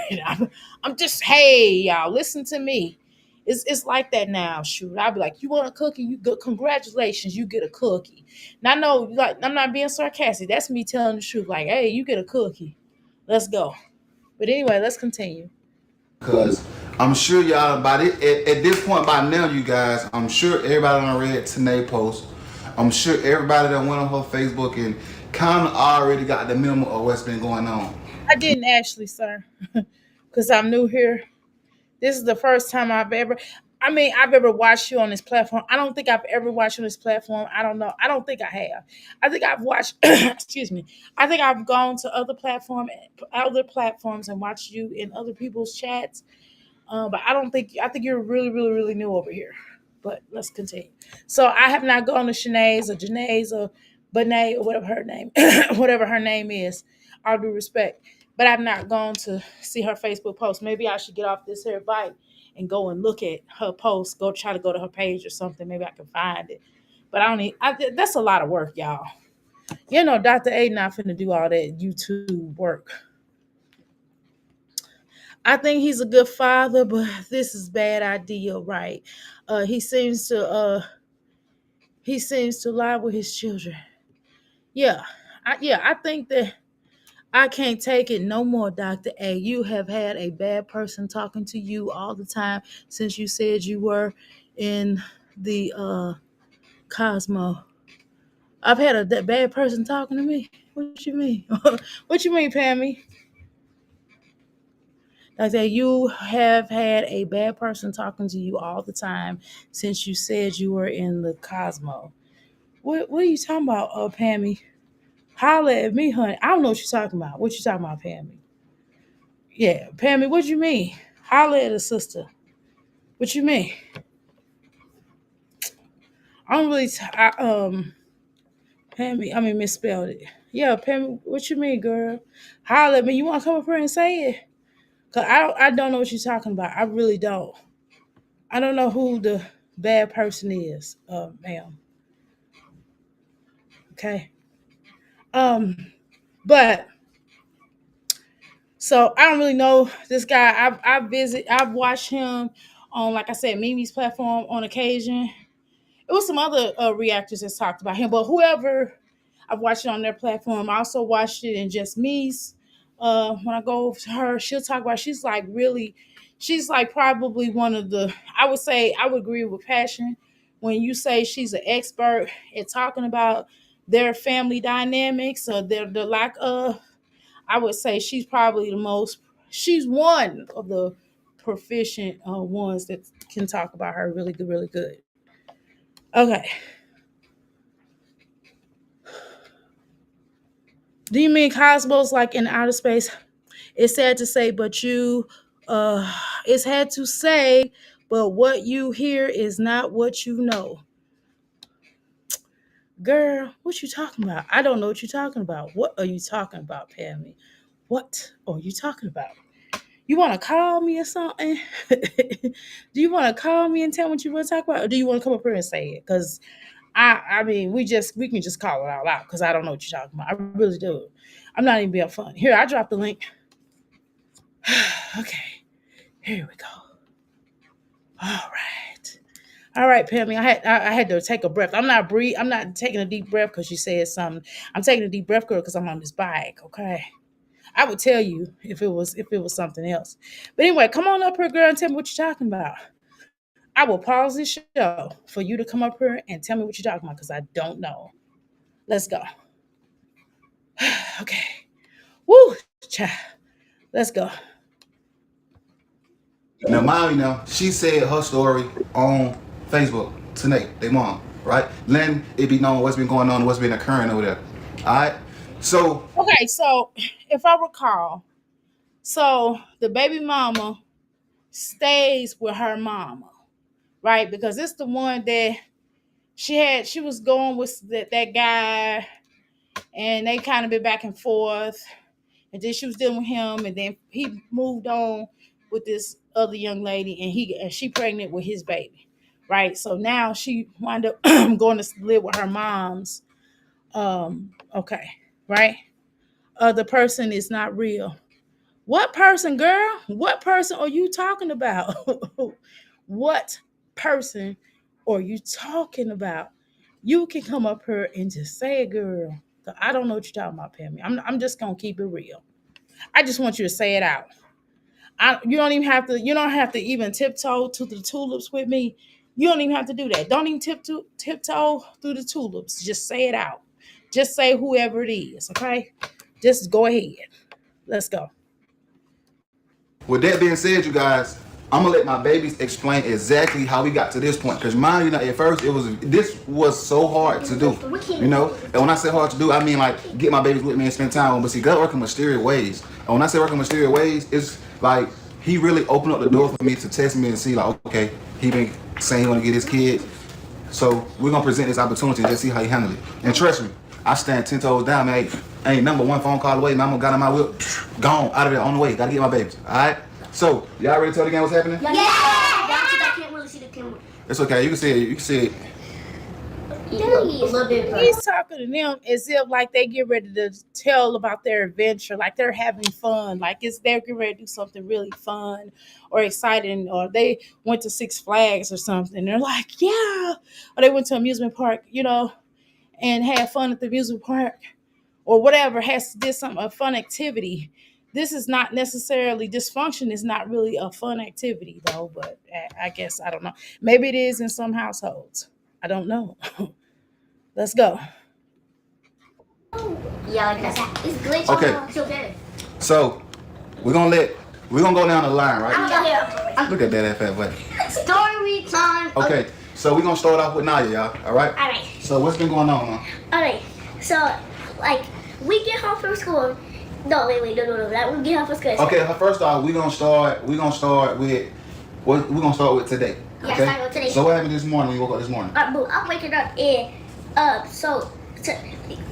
I'm just, hey, y'all, listen to me. It's like that now. Shoot, I'll be like, you want a cookie? You good? Congratulations, you get a cookie. Now, no, like, I'm not being sarcastic. That's me telling the truth. Like, hey, you get a cookie. Let's go. But anyway, let's continue. Because I'm sure y'all by at this point by now, you guys, I'm sure everybody done read Tanae post. I'm sure everybody that went on her Facebook and kind of already got the memo of what's been going on. I didn't actually, sir, because I'm new here. This is the first time I've ever watched you on this platform. I don't think I've ever watched you on this platform. I don't know. I don't think I have. I think I've watched, excuse me. I think I've gone to other platforms and watched you in other people's chats. But I think you're really, really, really new over here. But let's continue. So I have not gone to Shanae's or Janae's or Benet or whatever her name is. All due respect. But I've not gone to see her Facebook post. Maybe I should get off this here bike and go and look at her post. Go try to go to her page or something. Maybe I can find it. But I don't need. That's a lot of work, y'all. Dr. A not finna do all that YouTube work. I think he's a good father, but this is bad idea, right? He seems to lie with his children. Yeah, I think that I can't take it no more, Dr. A. You have had a bad person talking to you all the time since you said you were in the Cosmo. I've had a bad person talking to me. What you mean? What you mean, Pammy? Like that, you have had a bad person talking to you all the time since you said you were in the Cosmo. What are you talking about, Pammy? Holla at me, honey. I don't know what you're talking about. What you talking about, Pammy? Yeah, Pammy, what you mean? Holla at a sister. What you mean? I don't really. Pammy. I mean, misspelled it. Yeah, Pammy. What you mean, girl? Holler at me. You want to come up here and say it? Cause I don't know what you're talking about. I really don't. I don't know who the bad person is, ma'am. Okay. Um, but so I don't really know this guy. I've watched him on, like I said, Mimi's platform on occasion. It was some other reactors that talked about him, but whoever I've watched it on their platform. I also watched it in Just Me's. When I go over to her, she'll talk about. She's like probably one of the. I would say I would agree with Passion when you say she's an expert at talking about their family dynamics or the lack of. I would say she's probably the most. She's one of the proficient ones that can talk about her really good, really good. Okay. Do you mean Cosmos like in outer space? It's sad to say, but it's sad to say, but what you hear is not what you know. Girl, what you talking about? I don't know what you're talking about. What are you talking about, Pammy? What are you talking about? You want to call me or something? Do you want to call me and tell me what you want to talk about, or do you want to come up here and say it? Because I mean, we can just call it out loud because I don't know what you're talking about. I really do. I'm not even being funny. Here, I dropped the link. Okay, here we go. All right. All right, Pammy. I had to take a breath. I'm not taking a deep breath because you said something. I'm taking a deep breath, girl, because I'm on this bike. Okay. I would tell you if it was something else. But anyway, come on up here, girl, and tell me what you're talking about. I will pause this show for you to come up here and tell me what you're talking about because I don't know. Let's go. Okay. Woo, child. Let's go. Now, mom, she said her story on Facebook tonight, they mom, right? Letting it be known what's been going on, what's been occurring over there. All right. So, Okay, so if I recall, so the baby mama stays with her mama, right? Because it's the one that she was going with that guy, and they kind of been back and forth, and then she was dealing with him, and then he moved on with this other young lady, and she pregnant with his baby, right? So now she wound up going to live with her mom's. Okay, right. The person is not real. What person, girl? What person are you talking about? What person are you talking about? You can come up here and just say it, girl. 'Cause I don't know what you're talking about, Pammy. I'm just gonna keep it real. I just want you to say it out. You don't even have to. You don't have to even tiptoe to the tulips with me. You don't even have to do that. Don't even tiptoe through the tulips. Just say it out. Just say whoever it is. Okay. Just go ahead. Let's go. with that being said, you guys, I'm gonna let my babies explain exactly how we got to this point. Cause mine, at first this was so hard to do, And when I say hard to do, I mean like get my babies with me and spend time with them. But see, God working mysterious ways. And when I say working mysterious ways, it's like He really opened up the door for me to test me and see like, okay, He been saying He want to get His kids. So we're gonna present this opportunity and just see how He handle it. And trust me, I stand 10 toes down, man. Ain't number one phone call away, man. I'm got on my whip, gone out of there on the way. Gotta get my babies. All right. So y'all ready to tell the game what's happening? Yeah. I can't really see the camera. It's okay. You can see it. You can see it. A little bit. He's talking to them as if like they get ready to tell about their adventure, like they're having fun, like they're getting ready to do something really fun or exciting, or they went to Six Flags or something. They're like, yeah, or they went to an amusement park, and had fun at the amusement park or whatever. Did some a fun activity. This is not necessarily dysfunction. Is not really a fun activity though, but I guess I don't know. Maybe it is in some households. I don't know. Let's go. Yeah, like that. It's glitch. Okay. It's okay. So we're gonna go down the line, right? Yeah. Look at that fat butt. Story time. Okay. So we're gonna start off with Naya, y'all. All right. All right. So what's been going on, huh? All right. So, like, we get home from school. No, wait, no. That we get home from school. Okay. First off, we're gonna start with what we're gonna start with today. Yes, okay. I know today. So what happened this morning when you woke up this morning? Boo, I'm waking up and so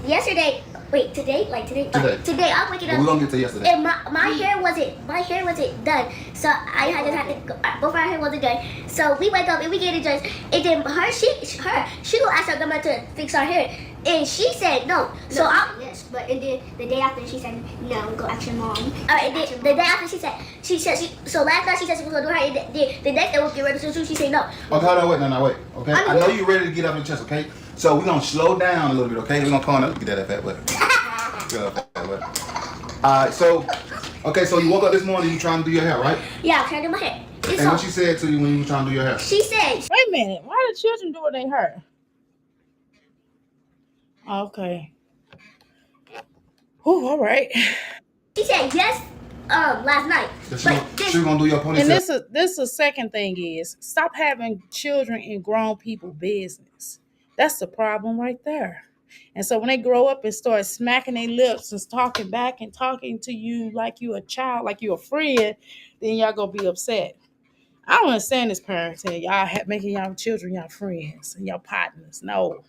yesterday. Wait, today? Like today? Today I'm waking up. We're gonna get to yesterday. And my hair wasn't done, so I just had to go, both our hair wasn't done. So we wake up and we get it dressed, and then she will ask her grandma to fix our hair, and she said no. So yes, but and then the day after she said no, go ask your mom. Alright, the day after she said so last night she said she was gonna do her hair. The next day we'll get ready to do. She said no. Okay, hold on, wait, no, wait. Okay, I know you're ready to get up in the chest. Okay, so we're gonna slow down a little bit. Okay, we're gonna call it. Get that fat butt. Alright, so okay, so you woke up this morning. You trying to do your hair, right? Yeah, I'm trying to do my hair. And what she said to you when you were trying to do your hair? She said, Wait a minute. Why are the children doing their hair? Okay. Oh, all right. She said yes. Last night. So she was gonna do your ponytail. And this the second thing is stop having children in grown people business. That's the problem right there. And so when they grow up and start smacking their lips and talking back and talking to you like you a child, like you a friend, then y'all gonna be upset. I don't understand this parenting. Y'all making y'all children y'all friends and y'all partners. No.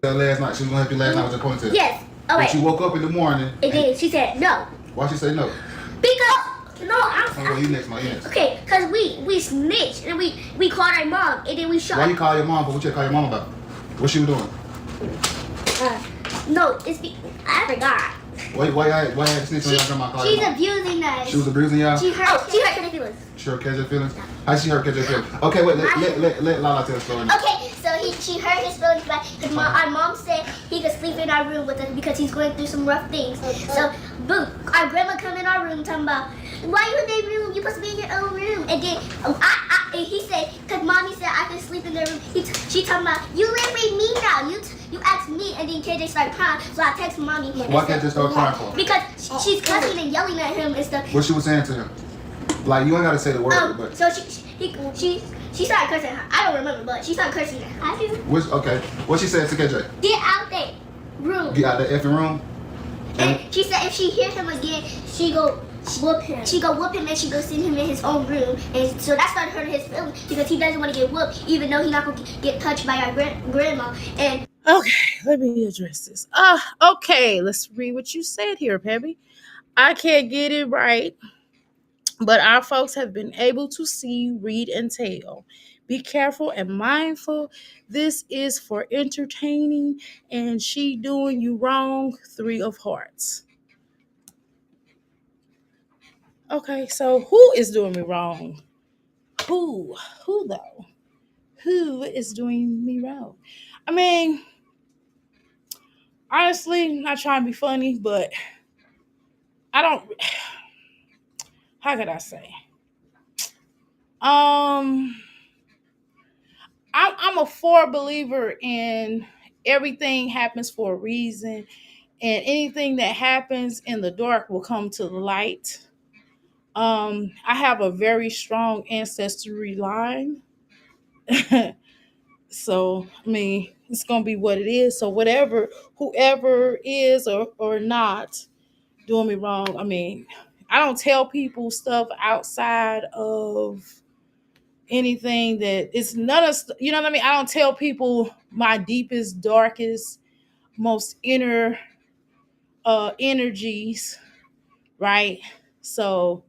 Last night, she was gonna help you last night with your ponytail. Yes. Oh, but you woke up in the morning. And then she said no. Why she say no? Because no, oh, you next, you next. Okay, because we snitched and we called our mom and then we shot. Why you call your mom? But what you call your mom about? What she was doing? No, I forgot. Why you snitch on your grandma? She's abusing us. She was abusing y'all? She hurt KJ feelings. She hurt KJ feelings? How she hurt KJ feelings? Okay, wait, let Lala tell the story. Okay, so she hurt his feelings because our mom said he could sleep in our room with us because he's going through some rough things. So, boom, our grandma come in our room talking about, why you in their room? You're supposed to be in your own room. And then and he said, because mommy said I could sleep in their room. She talking about, you live with me now. You asked me, and then KJ started crying. So I texted mommy. Why can't you start crying for? Because she's cussing and yelling at him and stuff. What she was saying to him? Like, you ain't got to say the word, but. So she started cursing her. I don't remember, but she started cursing at her. Okay. What she said to KJ? Get out that room. Get out the effing room? And she said if she hears him again, she go whoop him. She go whoop him and she go send him in his own room. And so that started hurting his feelings because he doesn't want to get whooped, even though he's not going to get touched by our grandma. And okay, let me address this. Okay, let's read what you said here, Pebby. I can't get it right, but our folks have been able to see, read, and tell. Be careful and mindful. This is for entertaining, and she doing you wrong. 3 of hearts. Okay, so who is doing me wrong? Who though? Who is doing me wrong? I mean, honestly, I'm not trying to be funny, but I don't. How could I say? I'm a for believer in everything happens for a reason, and anything that happens in the dark will come to the light. I have a very strong ancestry line. So, I mean, it's going to be what it is. So, whoever is or not doing me wrong, I mean, I don't tell people stuff outside of anything that it's none of, you know what I mean? I don't tell people my deepest, darkest, most inner energies, right? So,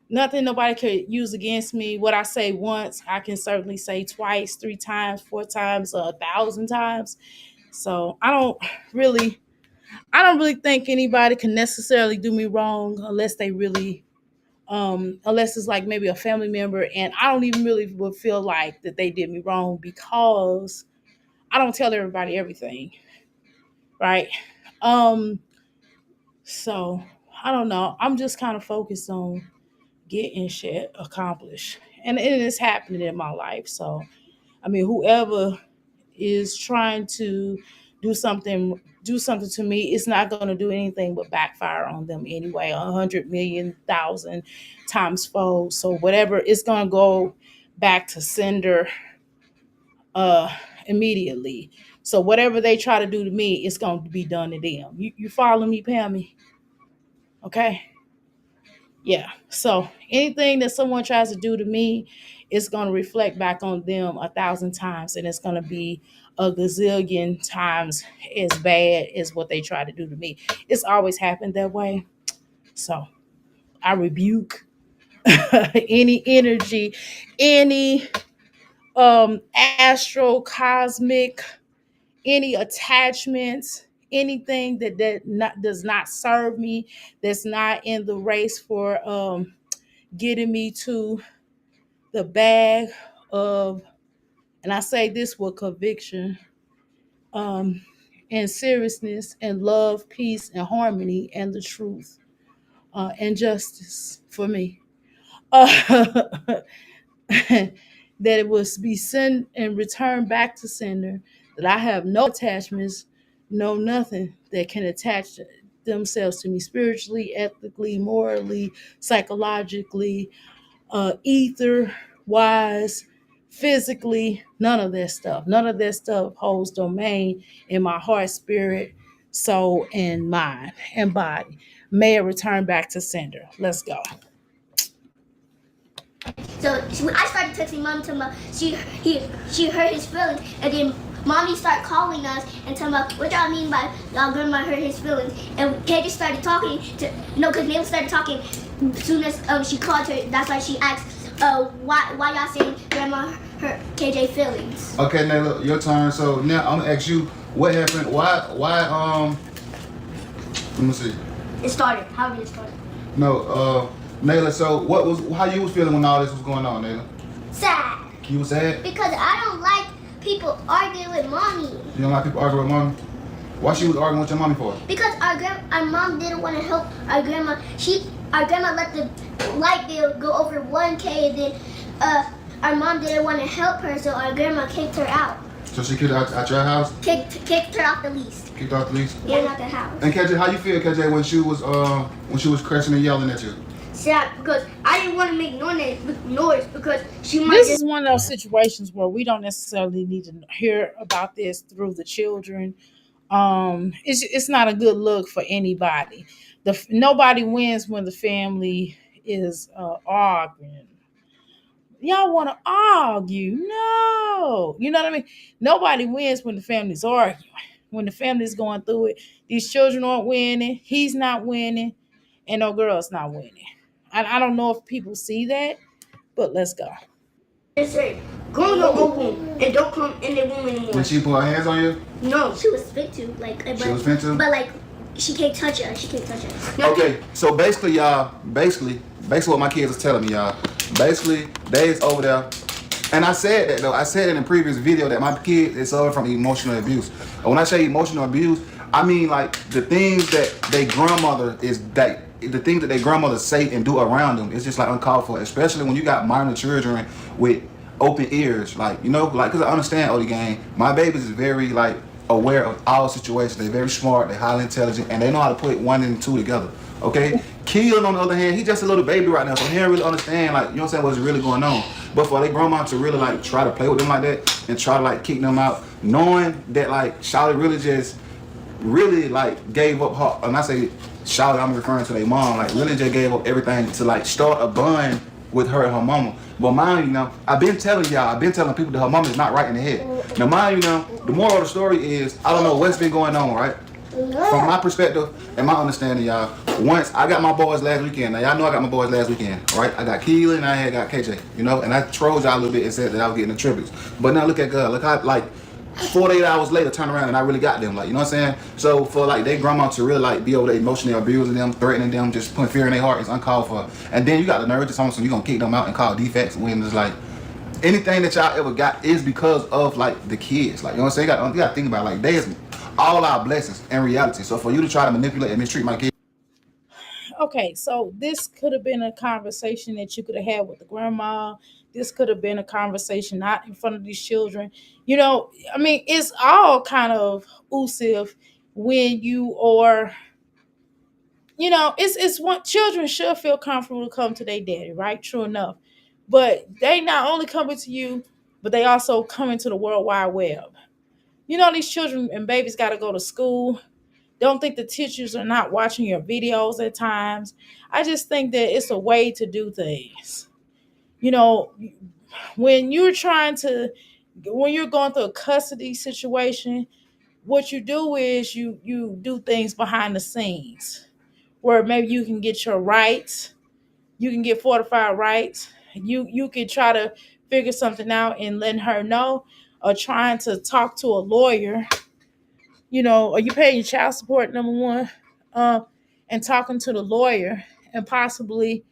nothing nobody could use against me. What I say once, I can certainly say twice, 3 times, 4 times, 1,000 times. So I don't really think anybody can necessarily do me wrong unless they really, unless it's like maybe a family member. And I don't even really would feel like that they did me wrong because I don't tell everybody everything. Right. So I don't know. I'm just kind of focused on getting shit accomplished. And it is happening in my life. So, I mean, whoever is trying to do something to me, it's not going to do anything but backfire on them anyway, 100,000,000 times fold. So whatever, it's going to go back to sender immediately. So whatever they try to do to me, it's going to be done to them. You follow me, Pammy? Okay. Yeah. So anything that someone tries to do to me, it's going to reflect back on them 1,000 times, and it's going to be a gazillion times as bad as what they try to do to me. It's always happened that way. So I rebuke any energy, any astro cosmic, any attachments, anything that does not serve me, that's not in the race for getting me to the bag of, and I say this with conviction, um, and seriousness and love, peace and harmony and the truth, and justice for me. Uh, that it will be sent and returned back to sender, that I have no attachments, no nothing that can attach themselves to me spiritually, ethically, morally, psychologically, ether wise, physically, none of that stuff. None of that stuff holds domain in my heart, spirit, soul, and mind and body. May it return back to sender. Let's go. So I started texting mom to mom. She hurt his feelings, and then mommy started calling us and telling us what y'all mean by y'all grandma hurt his feelings. And Katie started talking to because Mabel started talking as soon as she called her. That's why she asked why y'all saying grandma hurt KJ feelings. Okay, Nayla, your turn. So now I'm gonna ask you what happened. Why let me see. It started. How did it start? No, Nayla. So how you was feeling when all this was going on, Nayla? Sad. You was sad. Because I don't like people arguing with mommy. You don't like people arguing with mommy? Why she was arguing with your mommy for? Because our mom didn't want to help our grandma. Our grandma let the light bill go over 1K, and then our mom didn't want to help her, so our grandma kicked her out. So she kicked her out your house? Kicked her off the lease. Kicked her off the lease? Yeah, not the house. And KJ, how you feel, KJ, when she was crashing and yelling at you? Sad, because I didn't want to make noise because she might This just. is one of those situations where we don't necessarily need to hear about this through the children. It's not a good look for anybody. Nobody wins when the family is arguing. Y'all want to argue? No, you know what I mean. Nobody wins when the family's arguing. When the family's going through it, these children aren't winning. He's not winning, and no girl's not winning. I don't know if people see that, but let's go. Just say, go in your own room and don't come in the room anymore. Did she put her hands on you? No, she was fit to She was fit to? but like she can't touch her. She can't touch her. No. Okay, so basically, y'all, basically what my kids are telling me, y'all, basically, they's over there. And I said that though. I said in a previous video that my kid is suffering from emotional abuse. And when I say emotional abuse, I mean like the things that their grandmother the things that their grandmother say and do around them. It's just like uncalled for, especially when you got minor children with open ears. Like, you know, like, cause I understand OD gang. My babies is very like aware of all situations. They're very smart, they're highly intelligent, and they know how to put one and two together. Okay? Keelan, on the other hand, he's just a little baby right now, so he don't really understand, like, you know what I'm saying, what's really going on. But for their grandma to really like try to play with them like that and try to like kick them out, knowing that like Charlotte really like gave up her, and I say Charlotte, I'm referring to their mom, like really just gave up everything to like start a bond with her and her mama. But mind you now, I've been telling people that her mama is not right in the head. Now mind you now, the moral of the story is, I don't know what's been going on, right? From my perspective and my understanding, y'all, once I got my boys last weekend. Now y'all know I got my boys last weekend, right? I got Keelan and I had got KJ, you know, and I trolled y'all a little bit and said that I was getting the tributes. But now look at God, look how like 48 hours later turn around and I really got them, like, you know what I'm saying? So for like their grandma to really like be over there emotionally abusing them, threatening them, just putting fear in their heart is uncalled for. And then you got the nerve to someone, so you gonna kick them out and call defects when it's like anything that y'all ever got is because of like the kids, like, you know what I'm saying? You gotta think about it, like they is all our blessings in reality. So for you to try to manipulate and mistreat my kids. Okay, so this could have been a conversation that you could have had with the grandma. This could have been a conversation not in front of these children. You know, I mean, it's all kind of elusive when you are, you know, it's what children should feel comfortable to come to their daddy, right? True enough. But they not only coming to you, but they also come into the World Wide Web. You know, these children and babies got to go to school. Don't think the teachers are not watching your videos at times. I just think that it's a way to do things. You know, when when you're going through a custody situation, what you do is you do things behind the scenes where maybe you can get your rights, you can get fortified rights, you can try to figure something out and letting her know, or trying to talk to a lawyer, are you paying your child support, number one, and talking to the lawyer and possibly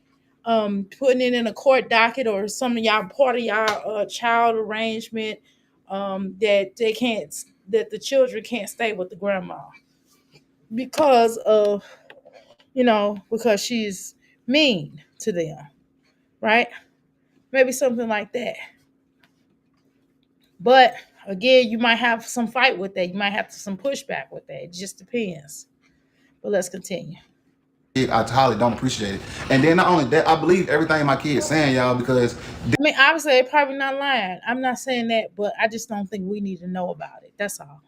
putting it in a court docket or some of y'all part of y'all child arrangement, that the children can't stay with the grandma because of because she's mean to them, right? Maybe something like that. But again, you might have some fight with that. You might have some pushback with that. It just depends. But let's continue. I highly don't appreciate it. And then not only that, I believe everything my kids saying, y'all, because I mean, obviously, they're probably not lying. I'm not saying that, but I just don't think we need to know about it. That's all.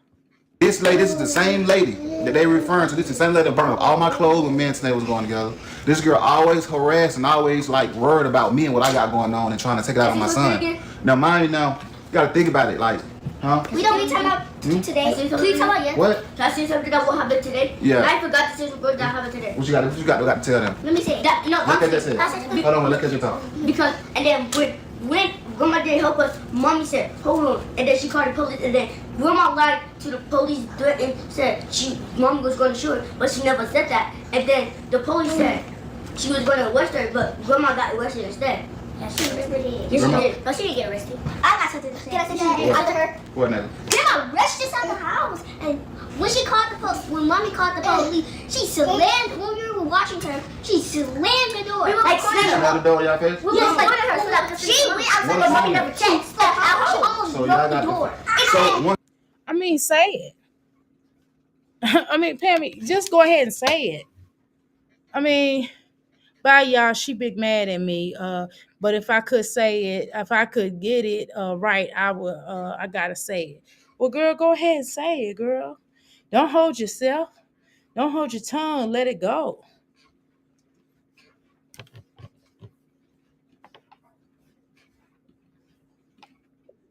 this is the same lady that they referring to. This is the same lady that burned up all my clothes when me and Snake was going together. This girl always harassed and always like worried about me and what I got going on and trying to take it out on my son. Now, mind you, now you gotta think about it, like, huh? We don't need time out today. Can you tell me? What? Can I say something that will happen today? Yeah. I forgot to say something that happened today. What you got to tell them? Let me say that. No, Look at this. Hold on, look at your talk. Because and then when grandma didn't help us, mommy said, hold on, and then she called the police, and then grandma lied to the police and said mom was going to shoot her, but she never said that. And then the police said she was going to arrest her, but grandma got arrested instead. Yeah, she did. Yes, she did. No, she didn't get arrested. I got something to say. Can I say something after her? What now? Grandma rushed us out the house, and when she called the police, when mommy called the police, she slammed. When we were watching her, she slammed the door. We were like slammed the door in y'all face? We were like her. She went outside, but mommy never checked. She almost broke the door. I mean, say it. I mean, Pammy, just go ahead and say it. I mean, bye, y'all. She big mad at me. But if I could say it, if I could get it right, I would. I gotta say it. Well, girl, go ahead and say it, girl. Don't hold yourself. Don't hold your tongue. Let it go.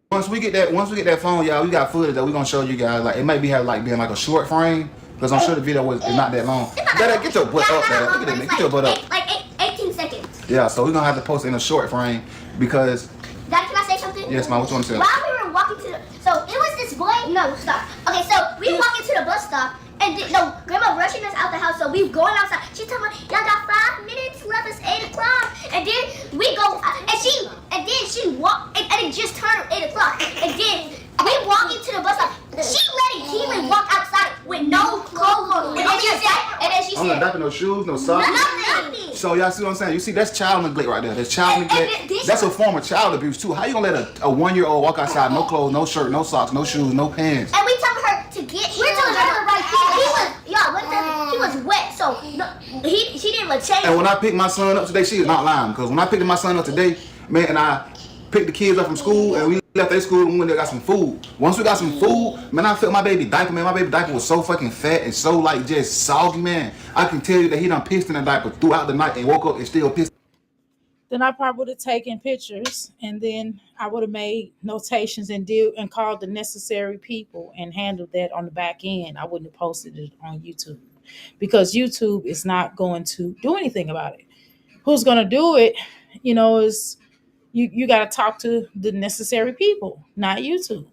Once we get that phone, y'all, we got footage that we gonna show you guys. Like it might be being like a short frame, because I'm sure the video is not that long. Dada, get your butt up, Dada. Look at that, get your butt up. Like 18 seconds. Yeah, so we're gonna have to post it in a short frame because. Dad, can I say something? Yes, ma'am. What you want to say? While we were walking so it was this boy. No, stop. Okay, so we walk into the bus stop, and grandma rushing us out the house. So we going outside. She's telling me, y'all got 5 minutes left. It's 8 o'clock, and then we go, and then she walked, and it just turned 8 o'clock, and then we walk into the bus stop. She letting Keelan walk outside with no clothes on, and then she said, nothing, no shoes, no socks. Nothing. So y'all see what I'm saying? You see, that's child neglect right there. That's child neglect. That's a form of child abuse too. How you gonna let a 1-year-old walk outside, no clothes, no shirt, no socks, no shoes, no pants? And we telling her to get. We're telling her the right thing. He was wet, so she didn't even change. And when I picked my son up today, she is not lying, because when I picked my son up today, man, and I picked the kids up from school, and we left their school and went and got some food. Once we got some food, man, I felt my baby diaper, man. My baby diaper was so fucking fat and so like just soggy, man. I can tell you that he done pissed in the diaper throughout the night and woke up and still pissed. Then I probably would have taken pictures, and then I would have made notations and called the necessary people and handled that on the back end. I wouldn't have posted it on YouTube because YouTube is not going to do anything about it. Who's going to do it, is you got to talk to the necessary people, not YouTube.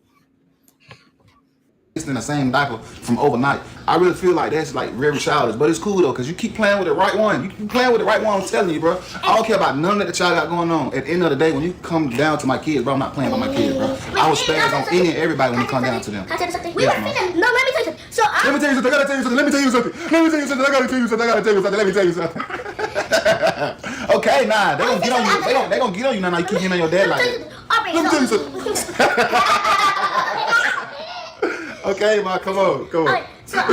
In the same diaper from overnight. I really feel like that's like very childish, but it's cool though, because you keep playing with the right one. You keep playing with the right one, I'm telling you, bro. I don't care about none that the child got going on. At the end of the day, when you come down to my kids, bro, I'm not playing with my kids, bro. I will spaz on any and everybody when you come down to them. Can I tell you something? Let me tell you something. Let me tell you something. I gotta tell you something. Let me tell you something. Let me tell you something. I gotta tell you something. I gotta tell you something. Let me tell you something. Okay, nah, they gonna get on you. They gonna get on you now. You keep hitting on your dad like that. Let me tell you something. Okay, ma, come on. Okay. I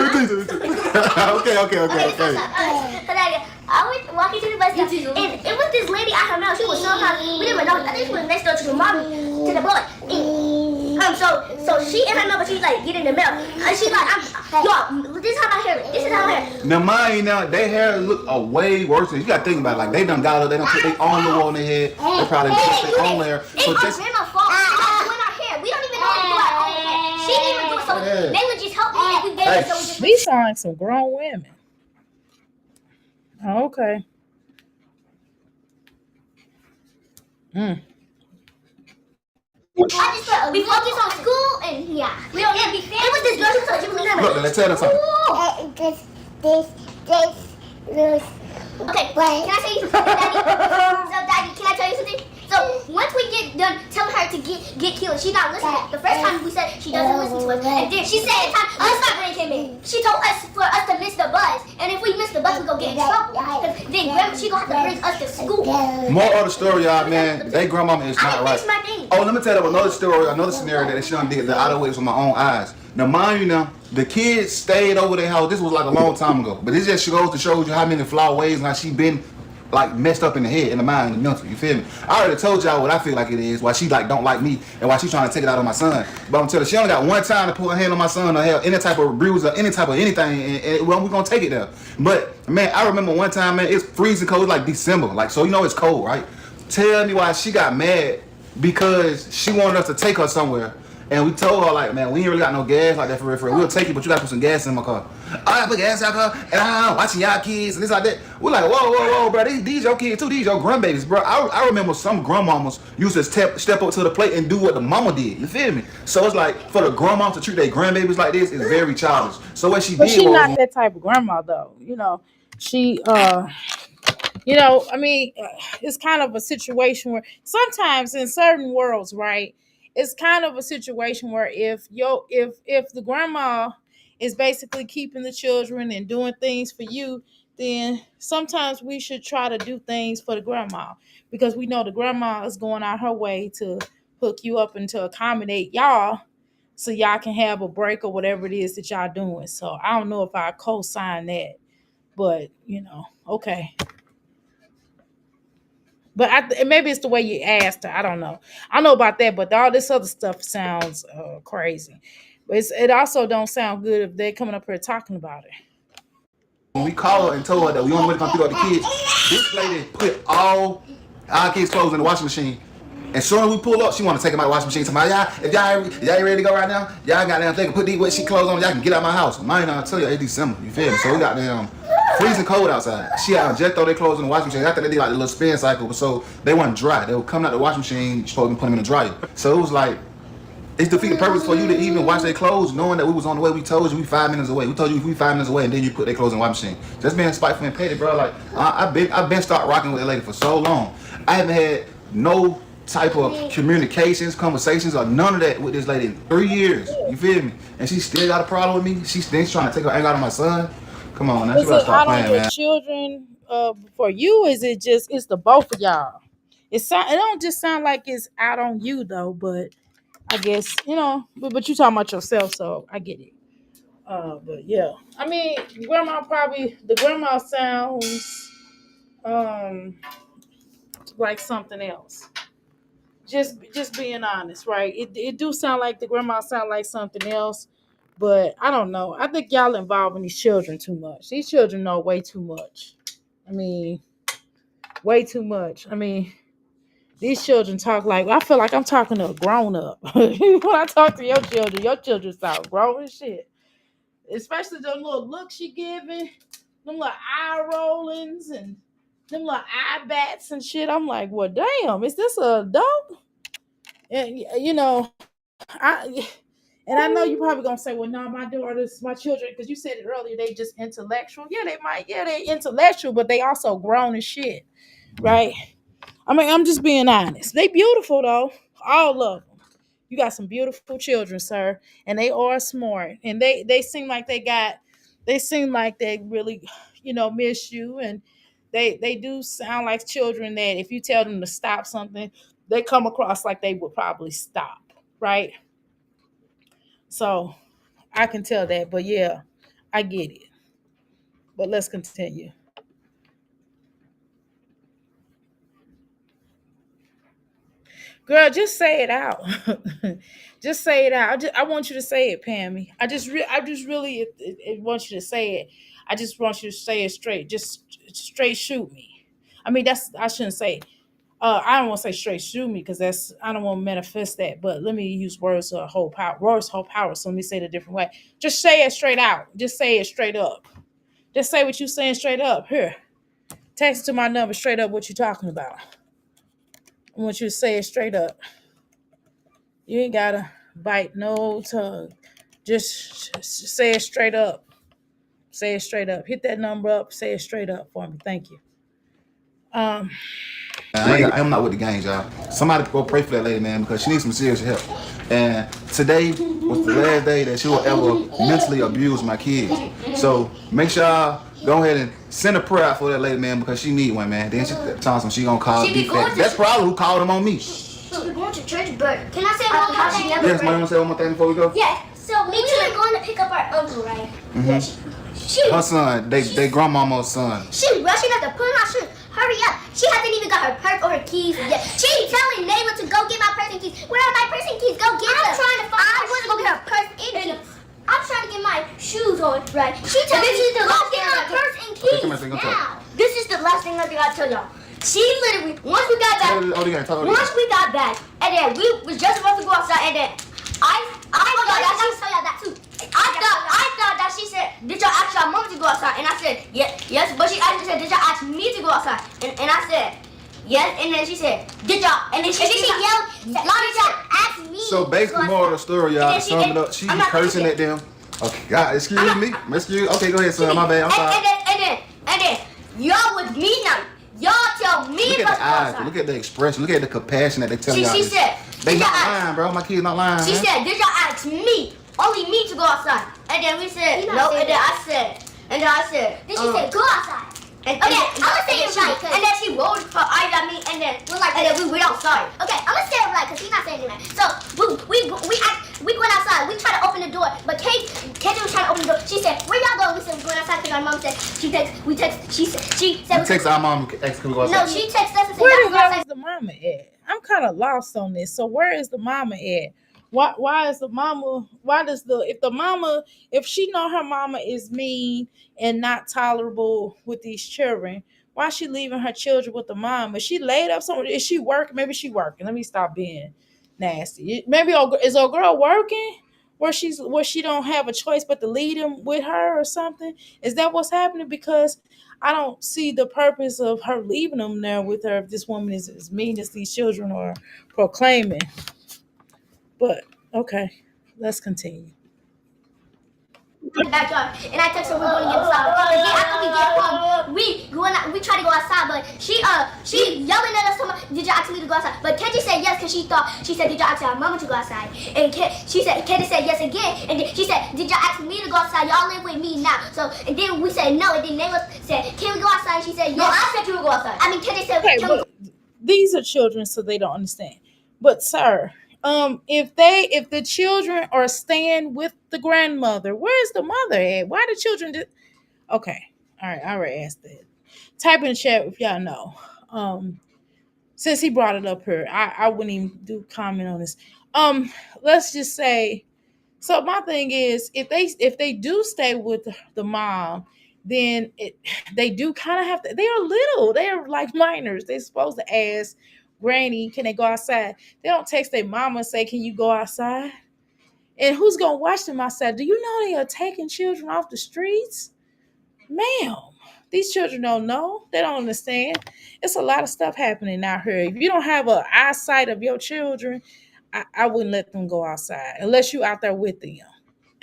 was walking to the bus stop, and it was this lady I don't know. She was so hot. We didn't even know. I think she was next door to the mommy, to the boy. So she and her mother, she's like getting the mail, and she's like, y'all, this is how my hair look. This is how my hair. Now mine now, their hair look way worse. You gotta think about it. Like they done got it, they done put their own logo on their head. They probably put their own hair. It's So our just grandma's fault. She's not doing our hair. We don't even know how to do our own hair. She didn't even do it, so they would just help me if we gave it. So we just. These sound like some grown women. Oh, okay. Mm. I just felt we focus on school and yeah. We don't even be family. It was this girl who told you was look, let's tell them something. this. Okay, can I tell you something, Daddy? So, Daddy, can I tell you something? So, once we get done telling her to get killed, she not listening. The first time we said she doesn't listen to us, and then she said, "Time let's not bring him in." She told us for us to miss the bus, and if we miss the bus, we gonna get in trouble. Cause then grandma, she gonna have to bring us to school. More of the story, y'all, man. They grandmama is not right. My thing. Oh, let me tell you another story, another scenario that she done did that I done witnessed with my own eyes. Now, mind you, now the kids stayed over their house. This was like a long time ago, but this just goes to show you how many flawed ways and how she been like messed up in the head, in the mind, and the mental. You feel me? I already told y'all what I feel like it is, why she like don't like me, and why she trying to take it out on my son. But I'm telling you, she only got one time to put her hand on my son or have any type of bruise or any type of anything, and well, we're gonna take it there. But man, I remember one time, man, it's freezing cold, it's like December, like so you know it's cold, right? Tell me why she got mad because she wanted us to take her somewhere. And we told her, like, man, we ain't really got no gas like that for real. We'll take you, but you gotta put some gas in my car. I gotta put gas in my car, and I'm watching y'all kids and this like that. We're like, whoa, bro, these your kids too, these your grandbabies, bro. I remember some grandmamas used to step up to the plate and do what the mama did. You feel me? So it's like, for the grandma to treat their grandbabies like this is very childish. So what she But did she not was, that type of grandma though. She I mean, it's kind of a situation where sometimes in certain worlds, right? It's kind of a situation where if the grandma is basically keeping the children and doing things for you, then sometimes we should try to do things for the grandma because we know the grandma is going out her way to hook you up and to accommodate y'all so y'all can have a break or whatever it is that y'all doing. So I don't know if I co-sign that, but okay. But maybe it's the way you asked her. I don't know. I know about that, but all this other stuff sounds crazy. But it also don't sound good if they're coming up here talking about it. when we called her and told her that we only want to come pick up the kids, this lady put all our kids' clothes in the washing machine. As soon as we pull up, she want to take them out of the washing machine. Somebody, if y'all ain't ready to go right now, y'all got damn thing. Put these wet sheet clothes on, y'all can get out of my house. Mine, I'll tell you, it's December. You feel me? So we got damn freezing cold outside. She had just throw their clothes in the washing machine. After they did like a little spin cycle, so they weren't dry. They were coming out the washing machine, supposed to put them in the dryer. So it was like, it's defeat the purpose for you to even wash their clothes, knowing that we was on the way. We told you we 5 minutes away. We told you we 5 minutes away, and then you put their clothes in the washing machine. Just being spiteful and petty, bro. Like I've been start rocking with that lady for so long. I haven't had no type of communications, conversations, or none of that with this lady in 3 years. You feel me? And she still got a problem with me. She still trying to take her anger out of my son. Come on, now she Is gotta it stop out on playing, your man. children for you? Is it just it's the both of y'all? It don't just sound like it's out on you though, but I guess but you talking about yourself, so I get it. But yeah, I mean, the grandma sounds um like something else. Just being honest, right? It do sound like the grandma sound like something else, but I don't know. I think y'all involving these children too much. These children know way too much. I mean, way too much. I mean, these children talk like I feel like I'm talking to a grown up. When I talk to your children sound grown as shit. Especially the little looks she giving, them little eye rollings and them little eye bats and shit. I'm like, well, damn, is this a adult? And I know you probably gonna say, well, no, my daughters, my children, because you said it earlier, they just intellectual. Yeah, they might, yeah, they intellectual, but they also grown as shit, right? I mean, I'm just being honest. They beautiful though, all of them. You got some beautiful children, sir, and they are smart, and they seem like they seem like they really, miss you, and they do sound like children that if you tell them to stop something, they come across like they would probably stop, right? So I can tell that, but yeah, I get it. But let's continue. Girl, just say it out. Just say it out. I want you to say it, Pammy. I just really want you to say it. I just want you to say it straight. Just straight shoot me. I mean, that's I shouldn't say. I don't want to say straight shoot me because that's I don't want to manifest that. But let me use words of whole power. Words whole power. So let me say it a different way. Just say it straight out. Just say it straight up. Just say what you saying straight up. Here, text it to my number straight up. What you talking about? I want you to say it straight up. You ain't gotta bite no tongue. Just say it straight up. Say it straight up. Hit that number up. Say it straight up for me. Thank you. Um, I'm not with the games, y'all. Somebody go pray for that lady, man, because she needs some serious help. And today was the last day that she will ever mentally abuse my kids. So make sure y'all go ahead and send a prayer out for that lady, man, because she need one, man. Then she tells him she gonna call defect. That's probably who called him on me. We're going to church, but can I say one more thing? Yes, man, you wanna say one more thing before we go? Yeah. So we were going to pick up our uncle, right? Mm-hmm. Her son, they grandmama's son. She rushing up to put on her shoes. Hurry up. She hasn't even got her purse or her keys yet. She telling Nayla to go get my purse and keys. Where are my purse and keys? Go get them. I'm trying to find I want to go get her purse and keys. I'm trying to get my shoes on, right? She telling me to go get my purse and keys now. This is the last thing I gotta tell y'all. She literally, once we got back, and then we was just about to go outside, and then I thought that too. I thought that she said, did y'all ask y'all mom to go outside? And I said, yes, but she actually said, did y'all ask me to go outside? And I said, yes, and then she said, did y'all? And then she yelled, did y'all ask me? So basically, more of the story, y'all, sum it up. She cursing at them. Okay, God, excuse me. Okay, go ahead, son. My bad. I'm sorry. And then, y'all with me now. Y'all tell me look at the eyes, look at the expression, look at the compassion that they tell y'all. She said, they not lying, bro. My kid's not lying. She said, did y'all ask me? Only me to go outside. And then we said, no. And then I said, then she said, go outside. And then I'm gonna say it right. And then she rolled her eyes at me, and then we went outside. Okay, I'm gonna say it right because he's not saying it right. So we went outside. We tried to open the door, but Kate was trying to open the door. She said, "Where y'all going?" We said, "We're going outside." Because our mom said she said our mom. Can we go outside? No, she texted us and said, where is the mama at? I'm kind of lost on this. So where is the mama at? Why is the mama? Why does if she know her mama is mean and not tolerable with these children, why is she leaving her children with the mom? Is she laid up somewhere? Is she working? Maybe she working. Let me stop being nasty. Maybe is a girl working where she don't have a choice but to lead him with her or something? Is that what's happening? Because I don't see the purpose of her leaving them there with her if this woman is as mean as these children are proclaiming. But okay, let's continue. in the backyard, and I text her we're going to get outside. And then after we get home, we try to go outside, but she yelling at us, talking, did you ask me to go outside? But Kenji said yes because she said, did you ask our mama to go outside? And Kenji said yes again, and then she said, did y'all ask me to go outside? Y'all live with me now. So and then we said no, and then Nayla said, can we go outside? And she said yes. No, I said you would go outside. I mean, Kenji said, okay, but these are children, so they don't understand. But sir, if the children are staying with the grandmother, where's the mother at? Why the children okay, all right, I already asked that. Type in the chat if y'all know. Since he brought it up here, I wouldn't even do comment on this. Let's just say, so my thing is, if they do stay with the mom, then they do kind of have to. They are little. They are like minors. They're supposed to ask Granny, can they go outside? They don't text their mama and say, can you go outside? And who's gonna watch them outside? Do you know they are taking children off the streets? Ma'am, these children don't know. They don't understand. It's a lot of stuff happening out here. If you don't have an eyesight of your children, I wouldn't let them go outside unless you out there with them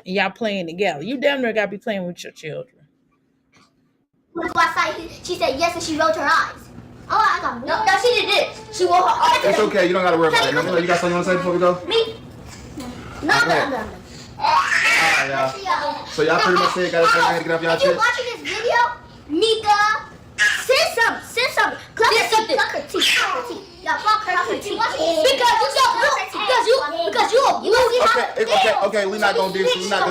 and y'all playing together. You damn near gotta be playing with your children. Go outside. She said yes, and she rolled her eyes. Oh, I got no, she did this. She rolled her eyes. It's okay. You don't gotta worry about it. You got something you want to say before we go? Me? No. Alright, y'all. So y'all pretty much said got to get off y'all chest. If you're watching this video, Mika, send some. Cluck her teeth. Y'all pluck her teeth. Because you Okay, we're not gonna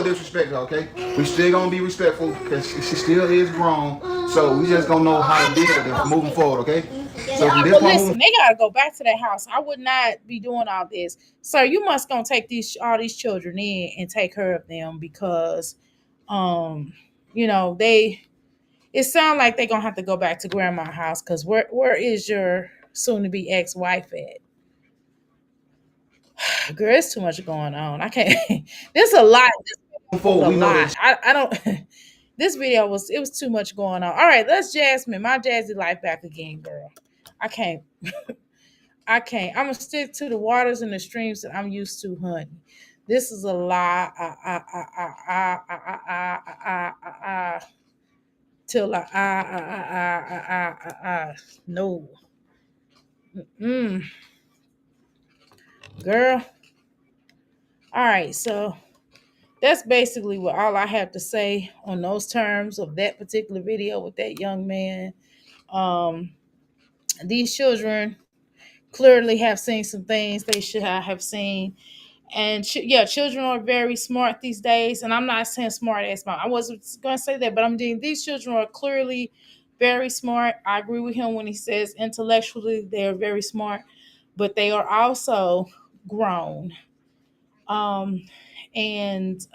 disrespect her, okay? We still gonna be respectful because she still is grown. So we just gonna know how to deal with it moving forward, okay? So from this Well, point moving listen, they gotta go back to their house. I would not be doing all this. Sir, you must gonna take these all these children in and take care of them because um, they it sounds like they're gonna have to go back to grandma's house because where is your soon to be ex-wife at? Girl, it's too much going on. I can't there's a lot. This was forward, a we know lot. that I don't this video was it was too much going on. All right, let's Jasmine, my Jazzy life back again, girl. I can't. I can't. I'm gonna stick to the waters and the streams that I'm used to, honey. This is a lie. Till no. Mm, girl. All right, so that's basically what all I have to say on those terms of that particular video with that young man. Um, these children clearly have seen some things they should have seen. And yeah, children are very smart these days. And I'm not saying smart as smart. I wasn't going to say that, but I'm saying these children are clearly very smart. I agree with him when he says intellectually they are very smart, but they are also grown. Um, and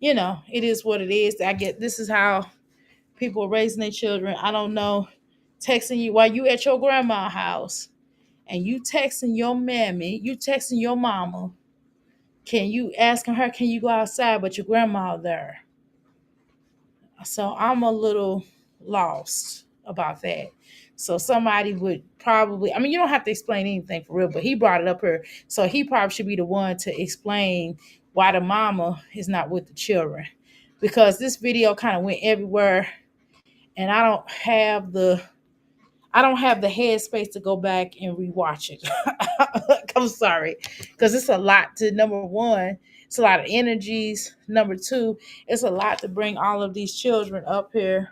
it is what it is. I get this is how people are raising their children. I don't know, texting you while you at your grandma's house and you texting your mammy, you texting your mama. Can you asking her, can you go outside, but your grandma there? So I'm a little lost about that. So somebody would probably, I mean, you don't have to explain anything for real, but he brought it up here. So he probably should be the one to explain why the mama is not with the children. Because this video kind of went everywhere and I don't have the headspace to go back and rewatch it. I'm sorry, because it's a lot to number one. It's a lot of energies. Number two, it's a lot to bring all of these children up here